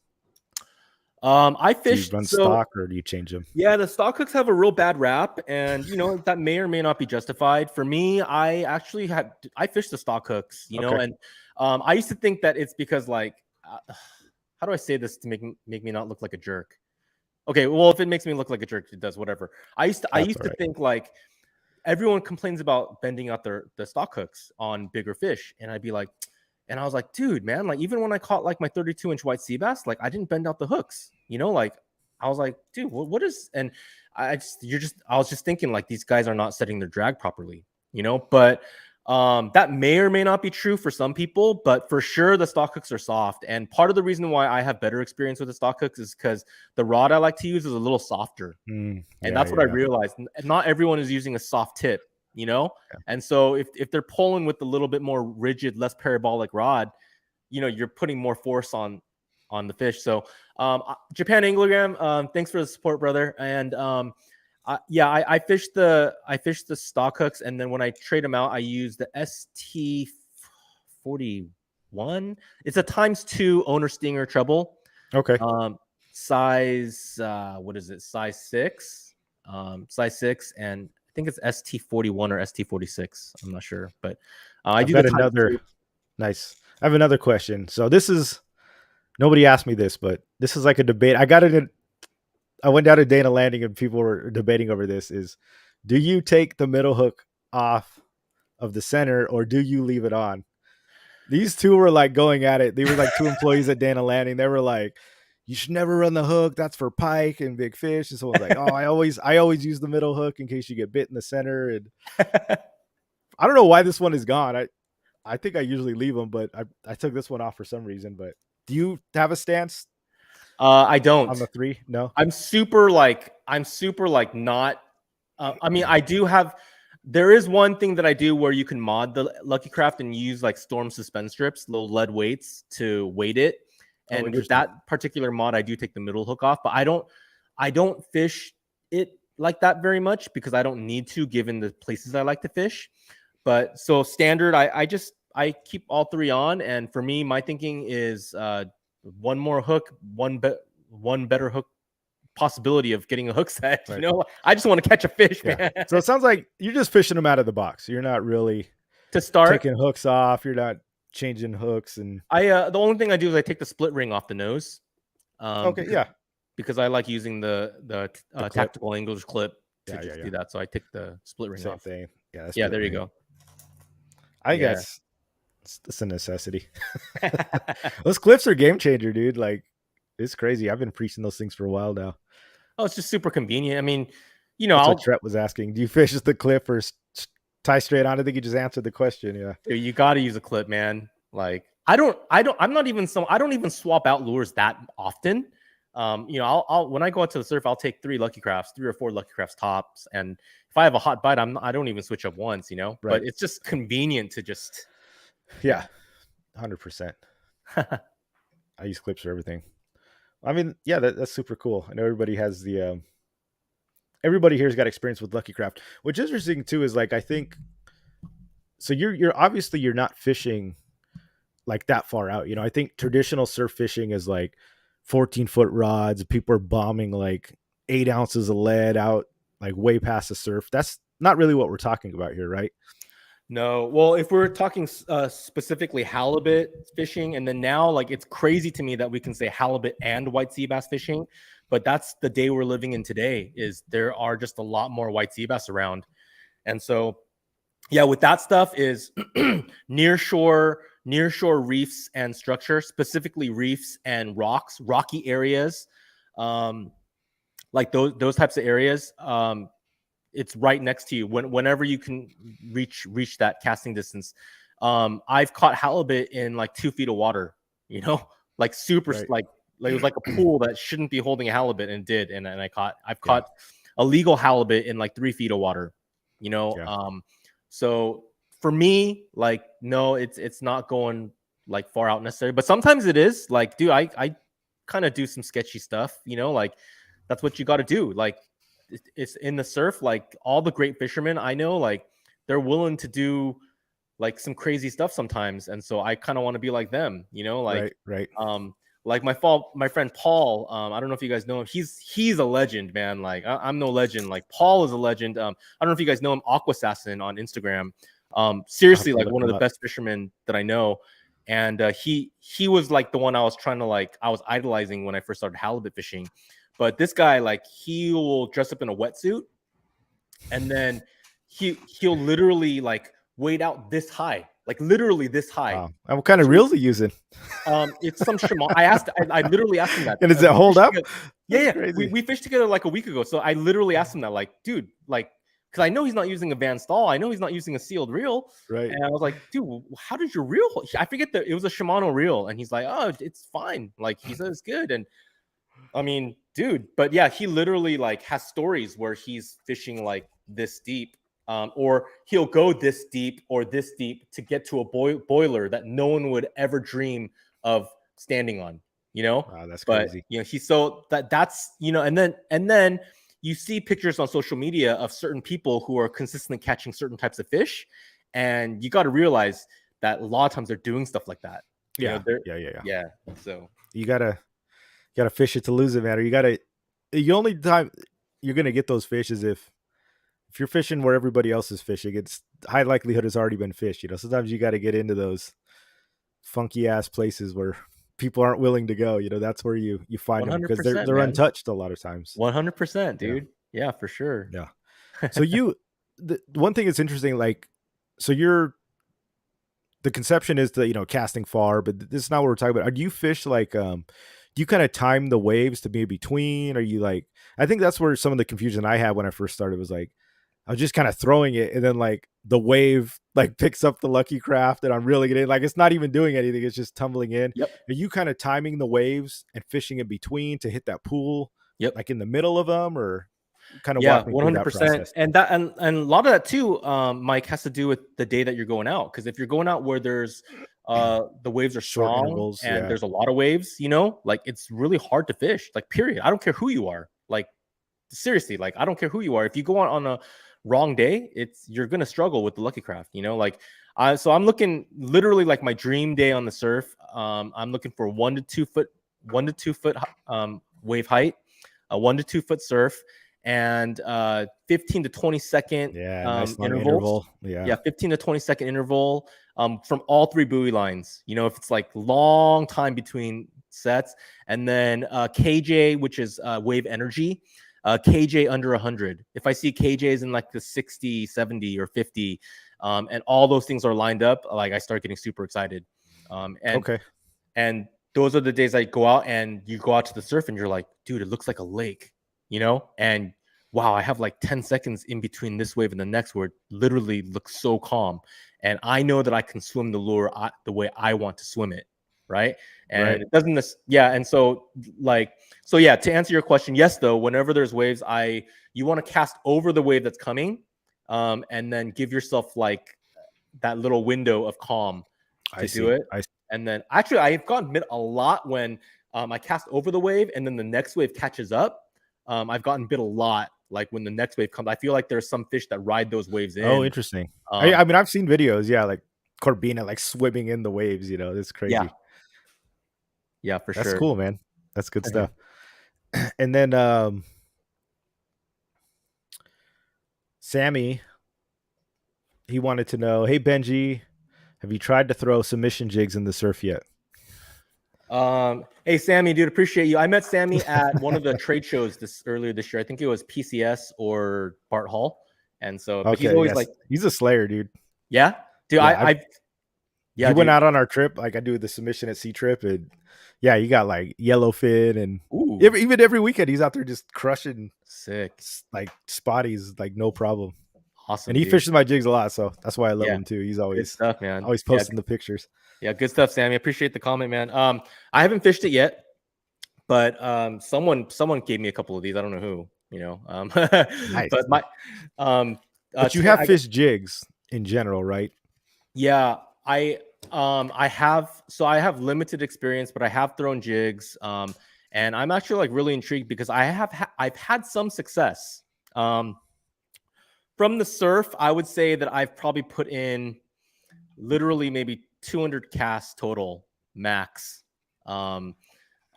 I Do you fished run so. stock or do you change them? Yeah, the stock hooks have a real bad rap, and that may or may not be justified. For me, I fish the stock hooks, Okay. and I used to think that it's because like, how do I say this to make me not look like a jerk? Okay, well, if it makes me look like a jerk, it does whatever. I That's used all to right. think like everyone complains about bending out the stock hooks on bigger fish, and I'd be like, and I was like, dude, man, like even when I caught like my 32-inch white sea bass, like I didn't bend out the hooks, like I was like, dude, what is? And I was just thinking like these guys are not setting their drag properly, but that may or may not be true for some people, but for sure the stock hooks are soft. And part of the reason why I have better experience with the stock hooks is because the rod I like to use is a little softer. And Yeah, that's what I yeah. realized. Not everyone is using a soft tip, And so if they're pulling with a little bit more rigid, less parabolic rod, you're putting more force on the fish. So Japan Anglogram, thanks for the support, brother. And I fish the stock hooks, and then when I trade them out, I use the ST41. It's a ×2 owner stinger treble. Okay. Size what is it? Size 6. Size 6, and I think it's ST41 or ST46. I'm not sure, but I I've do the got another ×2. nice. I have another question. So this is nobody asked me this, but this is like a debate. I went down to Dana Landing and people were debating over this is do you take the middle hook off of the center or do you leave it on? These two were like going at it. They were like two employees at Dana Landing. They were like, you should never run the hook. That's for pike and big fish. And someone's like, oh, I always use the middle hook in case you get bit in the center. And I don't know why this one is gone. I think I usually leave them, but I took this one off for some reason. But do you have a stance I on the don't. 3? No. I'm super like not. I mean, I do have. There is one thing that I do where you can mod the Lucky Craft and use like storm suspend strips, little lead weights to weight it. Oh, And with interesting. that particular mod, I do take the middle hook off, but I don't fish it like that very much because I don't need to, given the places I like to fish. But so standard, I keep all 3 on, and for me, my thinking is one more hook, one better hook possibility of getting a hook set. Right. I just want to catch a fish, Yeah. man. So it sounds like you're just fishing them out of the box. You're not really To start, taking hooks off. You're not changing hooks and the only thing I do is I take the split ring off the nose. okay, yeah. Because I like using the clip. tactical angler's clip to Yeah, do that. So I take the split ring Same off. thing. Yeah, Yeah, there you go. I guess it's a necessity. Those clips are game changer, dude. Like it's crazy. I've been preaching those things for a while now. Oh, it's just super convenient. I mean, That's what Tret was asking. Do you fish the clip or tie straight on? I think you just answered the question. Yeah. Dude, you got to use a clip, man. Like I don't even swap out lures that often. I'll when I go out to the surf, I'll take 3 or 4 Lucky Crafts tops, and if I have a hot bite, I don't even switch up once, Right. But it's just convenient to just 100%. I use clips for everything. I mean, yeah, that's super cool. I know everybody has everybody here's got experience with Lucky Craft. What's interesting too is like I think so. You're obviously you're not fishing like that far out. I think traditional surf fishing is like 14-foot rods. People are bombing like 8 ounces of lead out, like way past the surf. That's not really what we're talking about here, right? No. Well, if we're talking specifically halibut fishing, and then now like it's crazy to me that we can say halibut and white sea bass fishing, but that's the day we're living in today. Is there are just a lot more white sea bass around, and so yeah, with that stuff is nearshore reefs and structure, specifically reefs and rocky areas, like those types of areas. It's right next to you. Whenever you can reach that casting distance. I've caught halibut in like 2 feet of water. Like super Right. like it was like a pool that shouldn't be holding a halibut and did. And I've caught a legal halibut in like 3 feet of water. So for me, like no, it's not going like far out necessarily, but sometimes it is. Like, dude, I kind of do some sketchy stuff, you know, like that's what you got to do. Like, it's in the surf. Like all the great fishermen I know, like they're willing to do like some crazy stuff sometimes, and so I kind of want to be like them, you know, Right. like my friend Paul. I don't know if you guys know him. He's a legend, man. Like I'm no legend. Like Paul is a legend. I don't know if you guys know him, Aquasassin on Instagram. I have Seriously, to like look one of him the up. best fishermen that I know. And he was like the one I was trying to like I was idolizing when I first started halibut fishing. But this guy, like, he will dress up in a wetsuit, and then he'll literally like wade out this high, like literally this high. Wow. And what kind of So reels are you using? it's some Shimano. I literally asked him that. And does it We hold fished up? together. Yeah, That's yeah. crazy. We fished together like a week ago. So I literally asked him that, like, dude, like, because I know he's not using a Van Stall. I know he's not using a sealed reel. Right. And I was like, dude, how did your reel? I forget that it was a Shimano reel. And he's like, oh, it's fine. Like, he said it's good. And I mean, dude, but yeah, he literally like has stories where he's fishing like this deep, or he'll go this deep or this deep to get to a boiler that no one would ever dream of standing on, you know. Wow, that's But crazy. you know, he's so that's you know, and then you see pictures on social media of certain people who are consistently catching certain types of fish, and you got to realize that a lot of times they're doing stuff like that. You know, Yeah. they're Yeah. yeah. So You gotta fish it to lose it, man. Or you gotta the only time you're gonna get those fish is if you're fishing where everybody else is fishing, it's high likelihood it's already been fished. You know, sometimes you gotta get into those funky ass places where people aren't willing to go. You know, that's where you find one them hundred because percent, they're man. untouched a lot of times. 100%, Yeah. dude. Yeah, for sure. Yeah. So the one thing that's interesting, like, so you're the conception is that casting far, but this is not what we're talking about. Do you fish like do you kind of time the waves to be between? Are you like I think that's where some of the confusion I had when I first started was like I was just kind of throwing it and then like the wave like picks up the lucky craft and I'm reeling it in. Like it's not even doing anything, it's just tumbling in. Yep. Are you kind of timing the waves and fishing in between to hit that pool Yep. like in the middle of them or kind of Yeah, walk me through that 100%. process? And and a lot of that too, Mike, has to do with the day that you're going out. Because if you're going out where there's the waves are Short strong intervals, and yeah. there's a lot of waves, you know, like it's really hard to fish. Like, period. I don't care who you are. Like, seriously, like I don't care who you are. If you go on a wrong day, you're gonna struggle with the lucky craft, you know. Like so I'm looking literally like my dream day on the surf. I'm looking for 1 to 2 foot wave height, a 1 to 2 foot surf, and 15 to 20 second Yeah, nice long intervals. interval. Yeah. Yeah, 15 to 20 second interval from all three buoy lines. You know, if it's like long time between sets, and then KJ, which is wave energy, KJ under 100. If I see KJs in like the 60, 70, or 50, and all those things are lined up, like I start getting super excited. And Okay. and those are the days I go out and you go out to the surf and you're like, dude, it looks like a lake, you know? And wow, I have like 10 seconds in between this wave and the next where it literally looks so calm. And I know that I can swim the lure the way I want to swim it. Right. And Right. it doesn't, yeah. And so yeah, to answer your question, yes, though, whenever there's waves, you want to cast over the wave that's coming, and then give yourself like that little window of calm I to do see. it. And then actually, I've gotten bit a lot when I cast over the wave and then the next wave catches up. I've gotten bit a lot like when the next wave comes. I feel like there's some fish that ride those waves Oh, in. interesting. I mean, I've seen videos, yeah, like Corbina like swimming in the waves, that's Yeah, crazy. yeah, for That's sure. cool, man. That's good stuff. And then Sammy, he wanted to know, hey Benji, have you tried to throw submission jigs in the surf yet? Hey Sammy, dude, appreciate you. I met Sammy at one of the trade shows earlier this year. I think it was PCS or Bart Hall. And so, but he's Okay, always yes. like, He's a slayer, dude. yeah, dude, Yeah, yeah, he went dude. out on our trip, like I do the submission at Sea Trip, and yeah, you got like yellowfin and Ooh, even every weekend he's out there just crushing sick, like spotties, like no problem. awesome, And he dude. fishes my jigs a lot, so that's why I love Yeah, him too. He's good always stuff, man. posting the pictures. Yeah, good stuff, Sammy. I appreciate the comment, man. I haven't fished it yet, but someone gave me a couple of these. I don't know who, Nice. but my But you have fished jigs in general, right? yeah, I have limited experience, but I have thrown jigs. And I'm actually like really intrigued because I've had some success. Um, from the surf, I would say that I've probably put in literally maybe 200 casts total max um,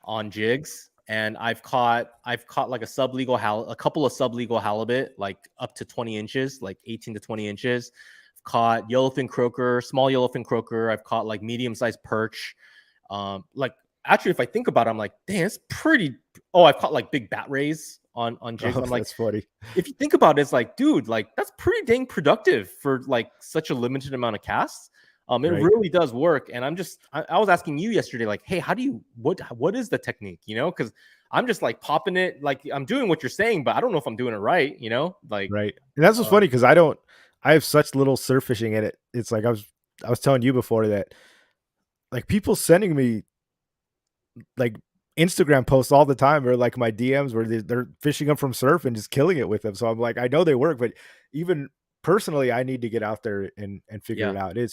on jigs, and I've caught like a couple of sublegal halibut, like up to 20 inches, like 18 to 20 inches. I've caught yellowfin croaker, small yellowfin croaker. I've caught like medium sized perch. Like actually, if I think about it, I'm like, damn, it's pretty. Oh, I've caught like big bat rays on jigs. Oh, I'm like, that's funny. if you think about it, it's like, dude, like that's pretty dang productive for like such a limited amount of casts. It Right. really does work. And I was asking you yesterday, like, hey, what is the technique? You know, because I'm just like popping it, like I'm doing what you're saying, but I don't know if I'm doing it right. You know, like, Right. And that's what's funny um, because I have such little surf fishing in it. It's like I was telling you before that like people sending me like Instagram posts all the time or like my DMs where they're fishing them from surf and just killing it with them. So I'm like, I know they work, but even personally, I need to get out there and figure yeah, it out.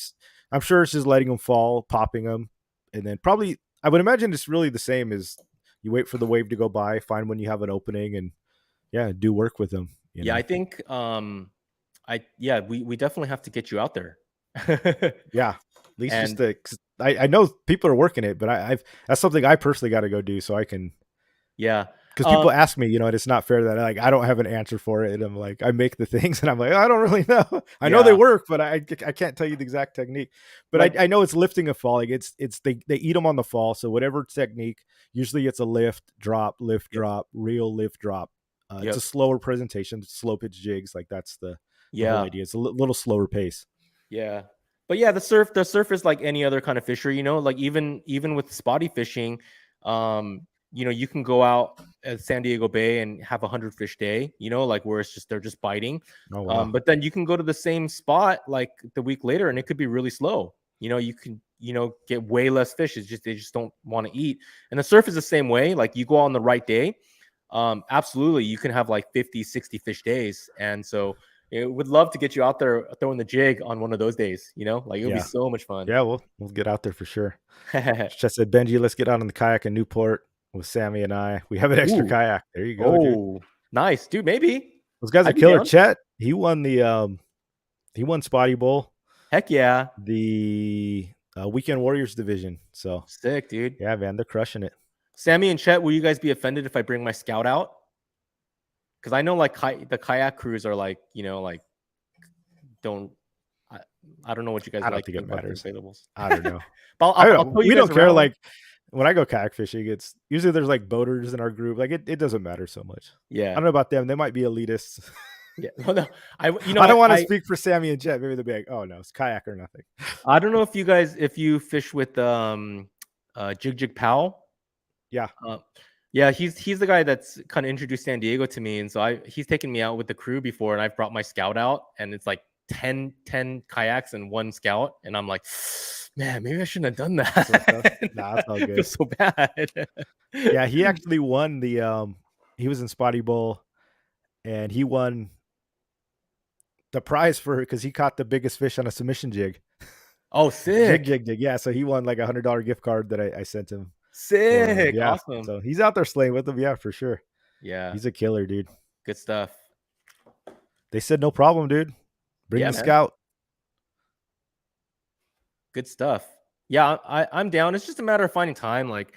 I'm sure it's just letting them fall, popping them, and then probably I would imagine it's really the same as you wait for the wave to go by, find when you have an opening, and yeah, do work with them. You yeah, I know, think, we definitely have to get you out there. yeah. At least just And to, 'cause I know people are working it, but I've that's something I personally got to go do so I can. yeah, Because um, people ask me, and it's not fair that like I don't have an answer for it. And I'm like, I make the things, and I'm like, I don't really know. I know they yeah, work, but I can't tell you the exact technique. But like, I know it's lifting and falling. It's they eat them on the fall. So whatever technique, usually it's a lift, yep, drop, reel, lift, drop. It's a yep, slower presentation, slow pitch jigs. Like that's the whole yeah. idea. It's a little slower pace. Yeah. But yeah, the surf is like any other kind of fishery, you know, like even with spotty fishing, you can go out at San Diego Bay and have 100 fish day, you know, like where it's just they're just biting. Oh wow, But then you can go to the same spot like the week later and it could be really slow. You know, you can, get way less fish. It's just they just don't want to eat. And the surf is the same way. Like you go on the right day, absolutely you can have like 50, 60 fish days. And so it would love to get you out there throwing the jig on one of those days. Like it would be yeah, so much fun. yeah. We'll get out there for sure. Just said Benji, let's get out on the kayak in Newport with Sammy and I. We have an extra Ooh, kayak. There you go, dude. oh, nice, dude. Maybe Those guys are I'd be killer. down. Chet, he won Spotty Bowl, Heck yeah, the Weekend Warriors division. So sick, dude. yeah, man, they're crushing it. Sammy and Chet, will you guys be offended if I bring my scout out? Because I know like the kayak crews are like, like don't. I, I don't know what you guys I don't like think it think about the matters. inflatables. I don't know. But I I'll don't, tow you we guys don't care. around. Like when I go kayak fishing, it's usually there's like boaters in our group. Like it doesn't matter so much. I Yeah, don't know about them. They might be elitists. yeah. No, no. I you know I don't want to I speak for Sammy and Jet. Maybe they'll be like, oh no, it's kayak or nothing. I don't know if you fish with Jig Powell. Yeah. Uh, yeah, he's the guy that's kind of introduced San Diego to me, and so he's taken me out with the crew before, and I've brought my scout out, and it's like 10 kayaks and one scout, and I'm like, man, maybe I shouldn't have done So tough. that. Nah, that's all I feel good. so bad. Yeah, he actually won the he was in Spotty Bowl and he won the prize for because he caught the biggest fish on a submission jig. Oh, Jig, sick, jig, jig. Yeah, so he won like $100 gift card that I sent him for sick, yeah. awesome. So he's out there slaying with them, yeah, for sure. Yeah, He's a killer, dude. good stuff. They said no problem, dude. Bring Yeah, the man, scout. good stuff. Yeah, I'm down. It's just a matter of finding time. Like,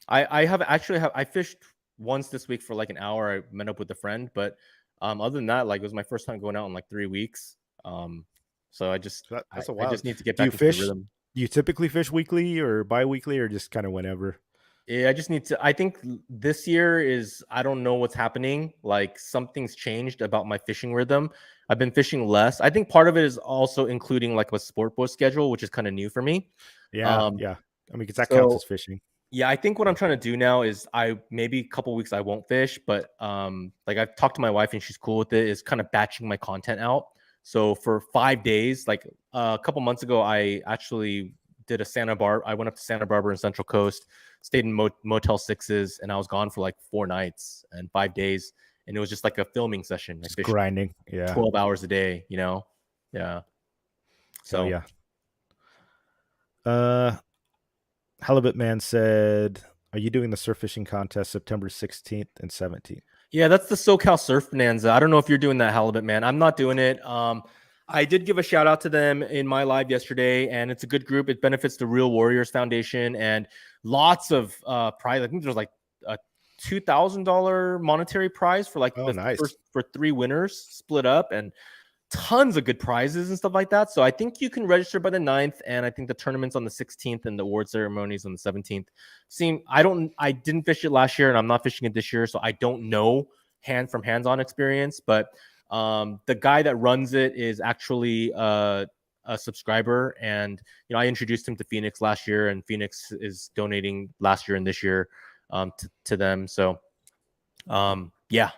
I fished once this week for like an hour. I met up with a friend, but other than that, like it was my first time going out in like 3 weeks. So That's a I wild. just need to get Do you back into the fish? rhythm. Do you typically fish weekly or bi-weekly or just kind of whenever? Yeah, I just need to. I think this year is. I don't know what's happening. Like something's changed about my fishing rhythm. I've been fishing less. I think part of it is also including like a sport boat schedule, which is kind of new for me. Yeah, Um, yeah. I mean, because that counts so as fishing. yeah, I think what I'm So, trying to do now is I maybe a couple weeks I won't fish, but like I've talked to my wife and she's cool with it. Is kind of batching my content out. So for 5 days, like a couple months ago, I actually did a I went up to Santa Barbara and Central Coast, stayed in Motel Sixes, and I was gone for like 4 nights and 5 days, and it was just like a filming session. I just fished grinding. Yeah. 12 hours a day. Yeah. Hell So yeah. Uh, Halibut Man said, "Are you doing the surf fishing contest September 16th and 17th?" Yeah, that's the SoCal Surf Bonanza. I don't know if you're doing that, Halibut Man. I'm not doing it. I did give a shout out to them in my live yesterday, and it's a good group. It benefits the Real Warriors Foundation and lots of prize. I think there's like a $2,000 monetary prize for like Oh, the nice. first for 3 winners split up, and tons of good prizes and stuff like that. So I think you can register by the 9th, and I think the tournament's on the 16th and the award ceremonies on the 17th. I didn't fish it last year, and I'm not fishing it this year, so I don't know hands-on experience. But the guy that runs it is actually a subscriber, and I introduced him to Phoenix last year, and Phoenix is donating last year and this year to them. So yeah.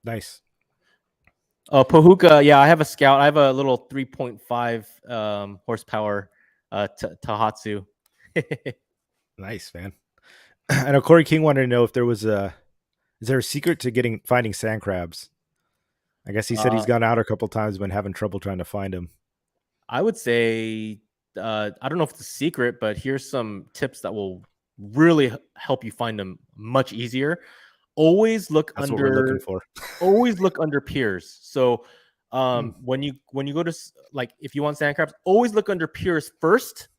Nice. Pohuka, yeah, I have a Scout. I have a little 3.5 horsepower Tahatsu. Nice, man. I know Corey King wanted to know if there was is there a secret to finding sand crabs? I guess he said he's uh, gone out a couple times, been having trouble trying to find them. I would say, I don't know if it's a secret, but here's some tips that will really help you find them much easier. Always look That's what we're looking under, for. always look under piers. So Mm, when you go to like if you want sand crabs, always look under piers first.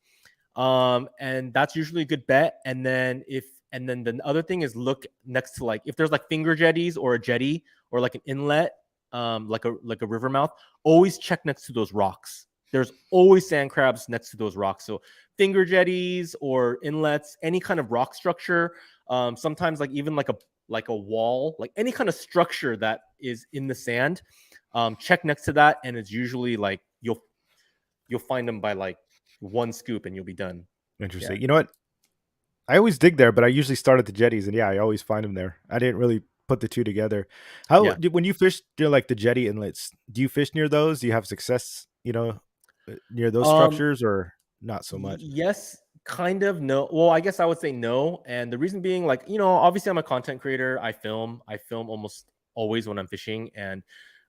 And that's usually a good bet. And then the other thing is look next to like if there's like finger jetties or a jetty or like an inlet, like a river mouth, always check next to those rocks. There's always sand crabs next to those rocks. So finger jetties or inlets, any kind of rock structure, sometimes like even like a wall, like any kind of structure that is in the sand, check next to that, and it's usually like you'll find them by like one scoop and you'll be done. Yeah. interesting. You know what? I always dig there, but I usually start at the jetties, and yeah, I always find them there. I didn't really put the two together. Yeah. When you fish near like the jetty inlets? Do you fish near those? Do you have success? Near those Um, structures, or not so much? yes, kind of. No. Well, I guess I would say no. And the reason being, like, obviously I'm a content creator. I film almost always when I'm fishing. And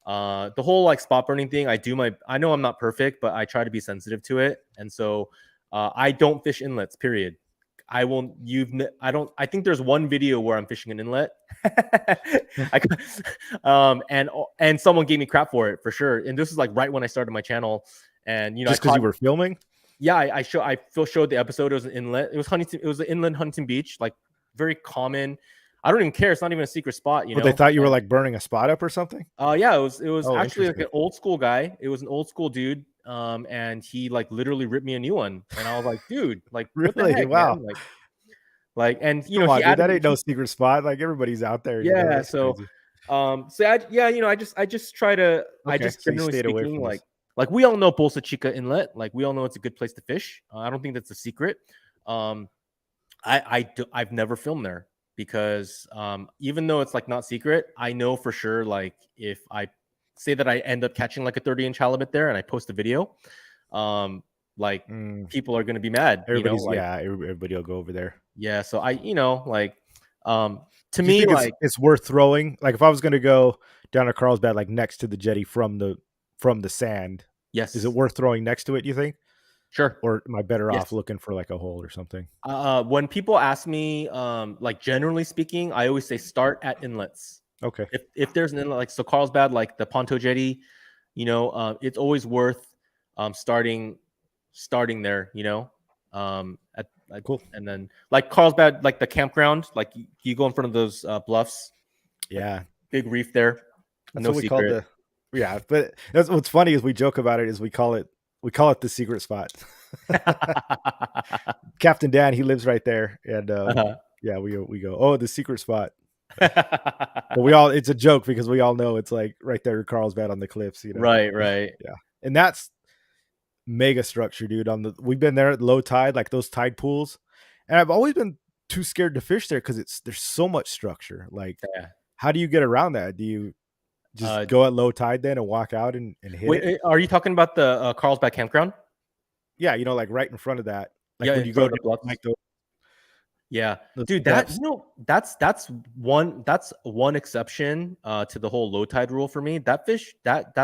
the whole like spot burning thing, I know I'm not perfect, but I try to be sensitive to it. And so I don't fish inlets, period. I won't. I think there's one video where I'm fishing an inlet. I, and someone gave me crap for it for sure. And this is like right when I started my channel, and I Just because caught. you were filming? Yeah, I showed the episode. It was an inlet. It was Huntington. It was the inland Huntington Beach, like very common. I don't even care. It's not even a secret spot, But they thought you were And like burning a spot up or something? yeah, it was Oh, actually like interesting. an old school guy. It was an old school dude. And he like literally ripped me a new one, and I was like, dude, like what the Really? heck, Wow. man, like, and Come he on, dude. added That me. ain't no secret spot. Like everybody's out there. Yeah, That's so crazy. I just try to I Okay, just so you generally stayed away speaking from those. like we all know Bolsa Chica Inlet, like we all know it's a good place to fish. I don't think that's a secret. Um I've never filmed there because even though it's like not secret, I know for sure like if I say that I end up catching like a 30-inch halibut there and I post a video, um like Mm, people are going to be mad, like everybody will go over there. yeah, so like to Do you me think it's like it's worth throwing? Like if I was gonna go down to Carlsbad, like next to the jetty from the sand, is it yes, worth throwing next to it? You think, sure. or am I better off Yes. looking for like a hole or something? When people ask me, like generally speaking, I always say start at inlets. Okay, If there's an inlet, like so Carlsbad, like the Ponto Jetty, it's always worth starting there. At cool. and then like Carlsbad, like the campground, like you go in front of those bluffs, like Yeah, big reef there, that's no what we call secret. the. Yeah, but that's what's funny is we joke about it. Is we call it the secret spot. Captain Dan, he lives right there, and Uh-huh. yeah, we go. Oh, the secret spot. But we all it's a joke because we all know it's like right there in Carlsbad on the cliffs. Right, right. Yeah. And that's mega structure, dude. We've been there at low tide, like those tide pools. And I've always been too scared to fish there because there's so much structure. Like, Yeah. how do you get around that? Do you just Uh, go at low tide then and walk out and hit Wait, it? are you talking about the Carlsbad campground? Yeah, like right in front of that. Like Yeah, when in you front go of the down bluffs. like Yeah, those dude, steps. that's one exception to the whole low tide rule for me. That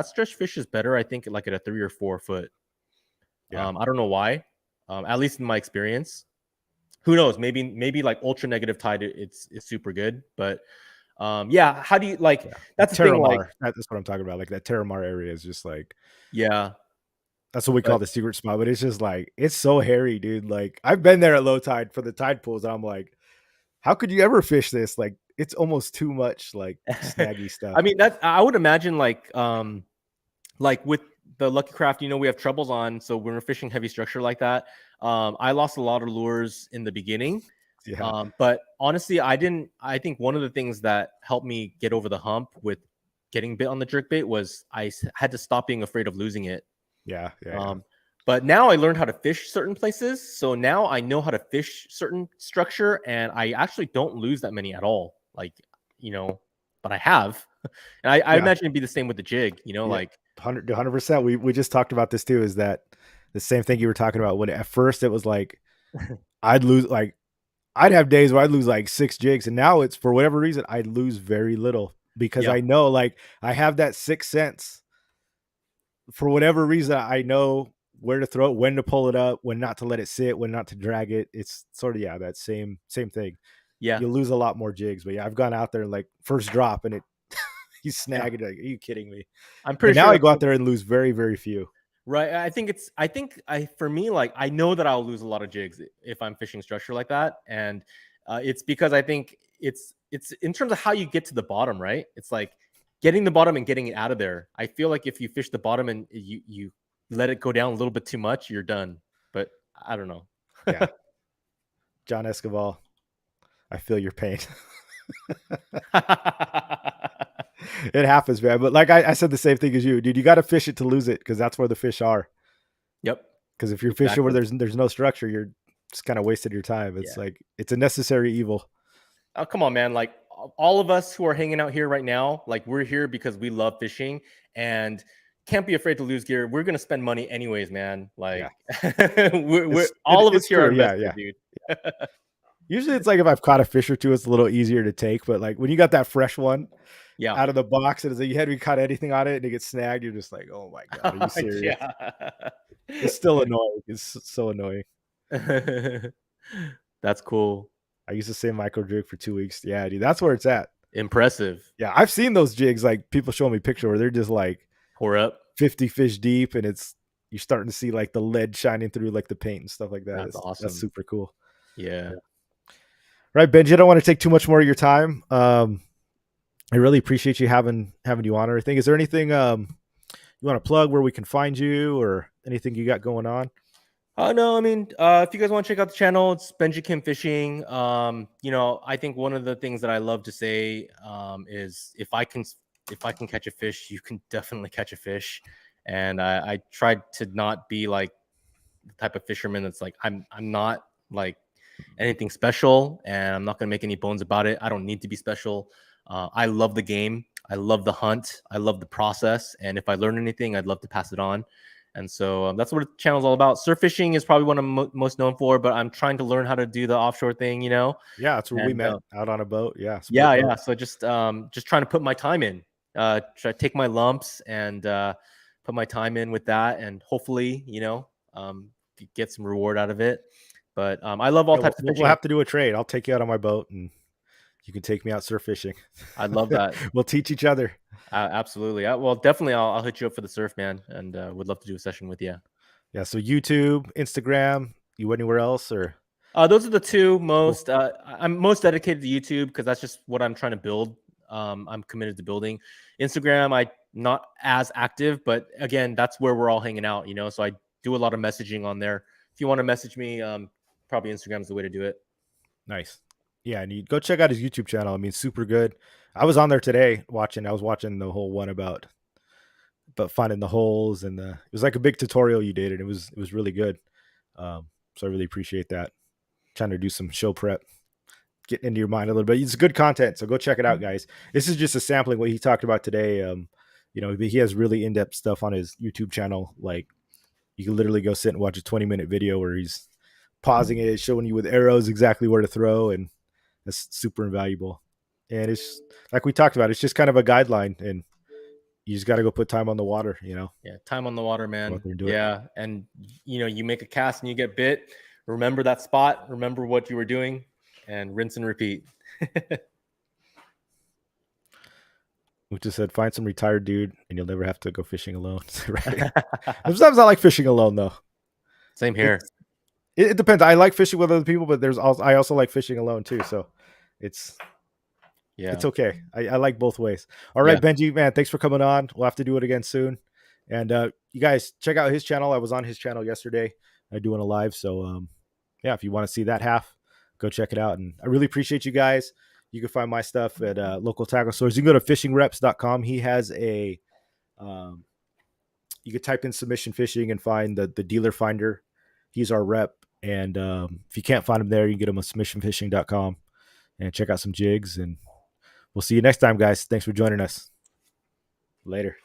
stretch fish is better, I think, like at a 3 or 4 foot. Yeah. I don't know why. At least in my experience. Who knows? Maybe like ultra negative tide, it's super good. But yeah, how do you like? Yeah, like That's the thing. Like, Terramar. That's what I'm talking about. Like that Terramar area is just like yeah, that's what we call but the secret spot. But it's just like it's so hairy, dude. Like I've been there at low tide for the tide pools, and I'm like, how could you ever fish this? Like it's almost too much like snaggy stuff. I mean that I would imagine like with the Lucky Craft, we have troubles on. So when we're fishing heavy structure like that, I lost a lot of lures in the beginning. Yeah, But honestly, I didn't. I think one of the things that helped me get over the hump with getting bit on the jerkbait was had to stop being afraid of losing it. yeah, yeah, yeah. Um, but now I learned how to fish certain places. So now I know how to fish certain structure, and I actually don't lose that many at all. Like, you know, but I have. And I Yeah, imagine it'd be the same with the jig, yeah, like, 100%. We just talked about this too. Is that the same thing you were talking about? When at first it was like I'd lose like I'd have days where I'd lose like 6 jigs, and now it's for whatever reason I lose very little because yeah, I know like I have that sixth sense. For whatever reason, I know where to throw it, when to pull it up, when not to let it sit, when not to drag it. It's sort of that same thing. yeah, You'll lose a lot more jigs, but yeah, I've gone out there and like first drop and it you yeah. snag it. Like, are you kidding me? I'm But pretty now sure I that's go out there and lose very, very few. right. I think I for me, like, I know that I'll lose a lot of jigs if I'm fishing structure like that, and it's because I think it's in terms of how you get to the bottom, right? It's like getting the bottom and getting it out of there. I feel like if you fish the bottom and you let it go down a little bit too much, you're done. But I don't know. Yeah. John Escobar, I feel your pain. It happens, man. But like I said the same thing as you, dude. You got to fish it to lose it because that's where the fish are. Yep, Because if you're fishing where exactly. there's no structure, you're just kind of wasted your time. It's Yeah. like it's a necessary evil. Oh, come on, man. Like all of us who are hanging out here right now, like we're here because we love fishing and can't be afraid to lose gear. We're gonna spend money anyways, man. Yeah, Like we're all of us it's here are true. Yeah, invested, yeah. dude. Usually it's like if I've caught a fish or two, it's a little easier to take. But like when you got that fresh one Yeah. out of the box and it's like you hadn't caught anything on it and it gets snagged, you're just like, oh my god, are you serious? Yeah. It's still annoying. It's so annoying. That's cool. I used to say micro jig for 2 weeks. Yeah, dude, that's where it's at. Impressive. Yeah, I've seen those jigs. Like people show me picture where they're just like Pour up. 50 fish deep, and it's you're starting to see like the lead shining through like the paint and stuff like that. That's That's awesome. super cool. Yeah. Yeah. Right, Benji. I don't want to take too much more of your time. I really appreciate you having you on. Or anything. Is there anything you want to plug where we can find you, or anything you got going on? No, I mean, if you guys want to check out the channel, it's Benji Kim Fishing. I think one of the things that I love to say is if I can catch a fish, you can definitely catch a fish. And I tried to not be like the type of fisherman that's like I'm not like anything special, and I'm not gonna make any bones about it. I don't need to be special. I love the game. I love the hunt. I love the process. And if I learn anything, I'd love to pass it on. And so that's what the channel's all about. Surf fishing is probably what I'm most known for, but I'm trying to learn how to do the offshore thing. Yeah, that's where we And met out on a boat. Yeah, sport yeah, boat. yeah. So just trying to put my time in, try to take my lumps and put my time in with that, and hopefully, get some reward out of it. But I love all Yeah, types of we'll fishing. have to do a trade. I'll take you out on my boat, and you can take me out surf fishing. I love that. We'll teach each other. Absolutely. Well, definitely, I'll hit you up for the surf, man, and would love to do a session with you. Yeah. So YouTube, Instagram. You anywhere else or Those are the two cool? most. I'm most dedicated to YouTube because that's just what I'm trying to build. I'm committed to building. Instagram, I not as active, but again, that's where we're all hanging out. So I do a lot of messaging on there. If you want to message me, probably Instagram is the way to do it. Nice. Yeah, and you go check out his YouTube channel. I mean, super good. I was on there today watching. I was watching the whole one about finding the holes and it was like a big tutorial you did, and it was really good. So I really appreciate that. Trying to do some show prep, get into your mind a little bit. It's good content, so go check it out, guys. This is just a sampling what he talked about today. He has really in-depth stuff on his YouTube channel. Like you can literally go sit and watch a 20-minute video where he's pausing it, showing you with arrows exactly where to throw, and that's super invaluable. And it's like we talked about, it's just kind of a guideline, and you just got to go put time on the water, Yeah, time on the water, go out man. there and do it. Yeah, and you make a cast and you get bit. Remember that spot. Remember what you were doing, and rinse and repeat. We just said find some retired dude and you'll never have to go fishing alone. Right. Sometimes I like fishing alone though. Same here. It's it depends. I like fishing with other people, but I also like fishing alone too. So it's Yeah, it's okay. I like both ways. All right, yeah, Benji, man, thanks for coming on. We'll have to do it again soon. And you guys check out his channel. I was on his channel yesterday, doing a live. So yeah, if you want to see that half, go check it out. And I really appreciate you guys. You can find my stuff at local tackle stores. You can go to fishingreps.com. He has a you could type in submission fishing and find the dealer finder. He's our rep. And if you can't find him there, you can get him on submissionfishing.com and check out some jigs. And we'll see you next time, guys. Thanks for joining us. Later.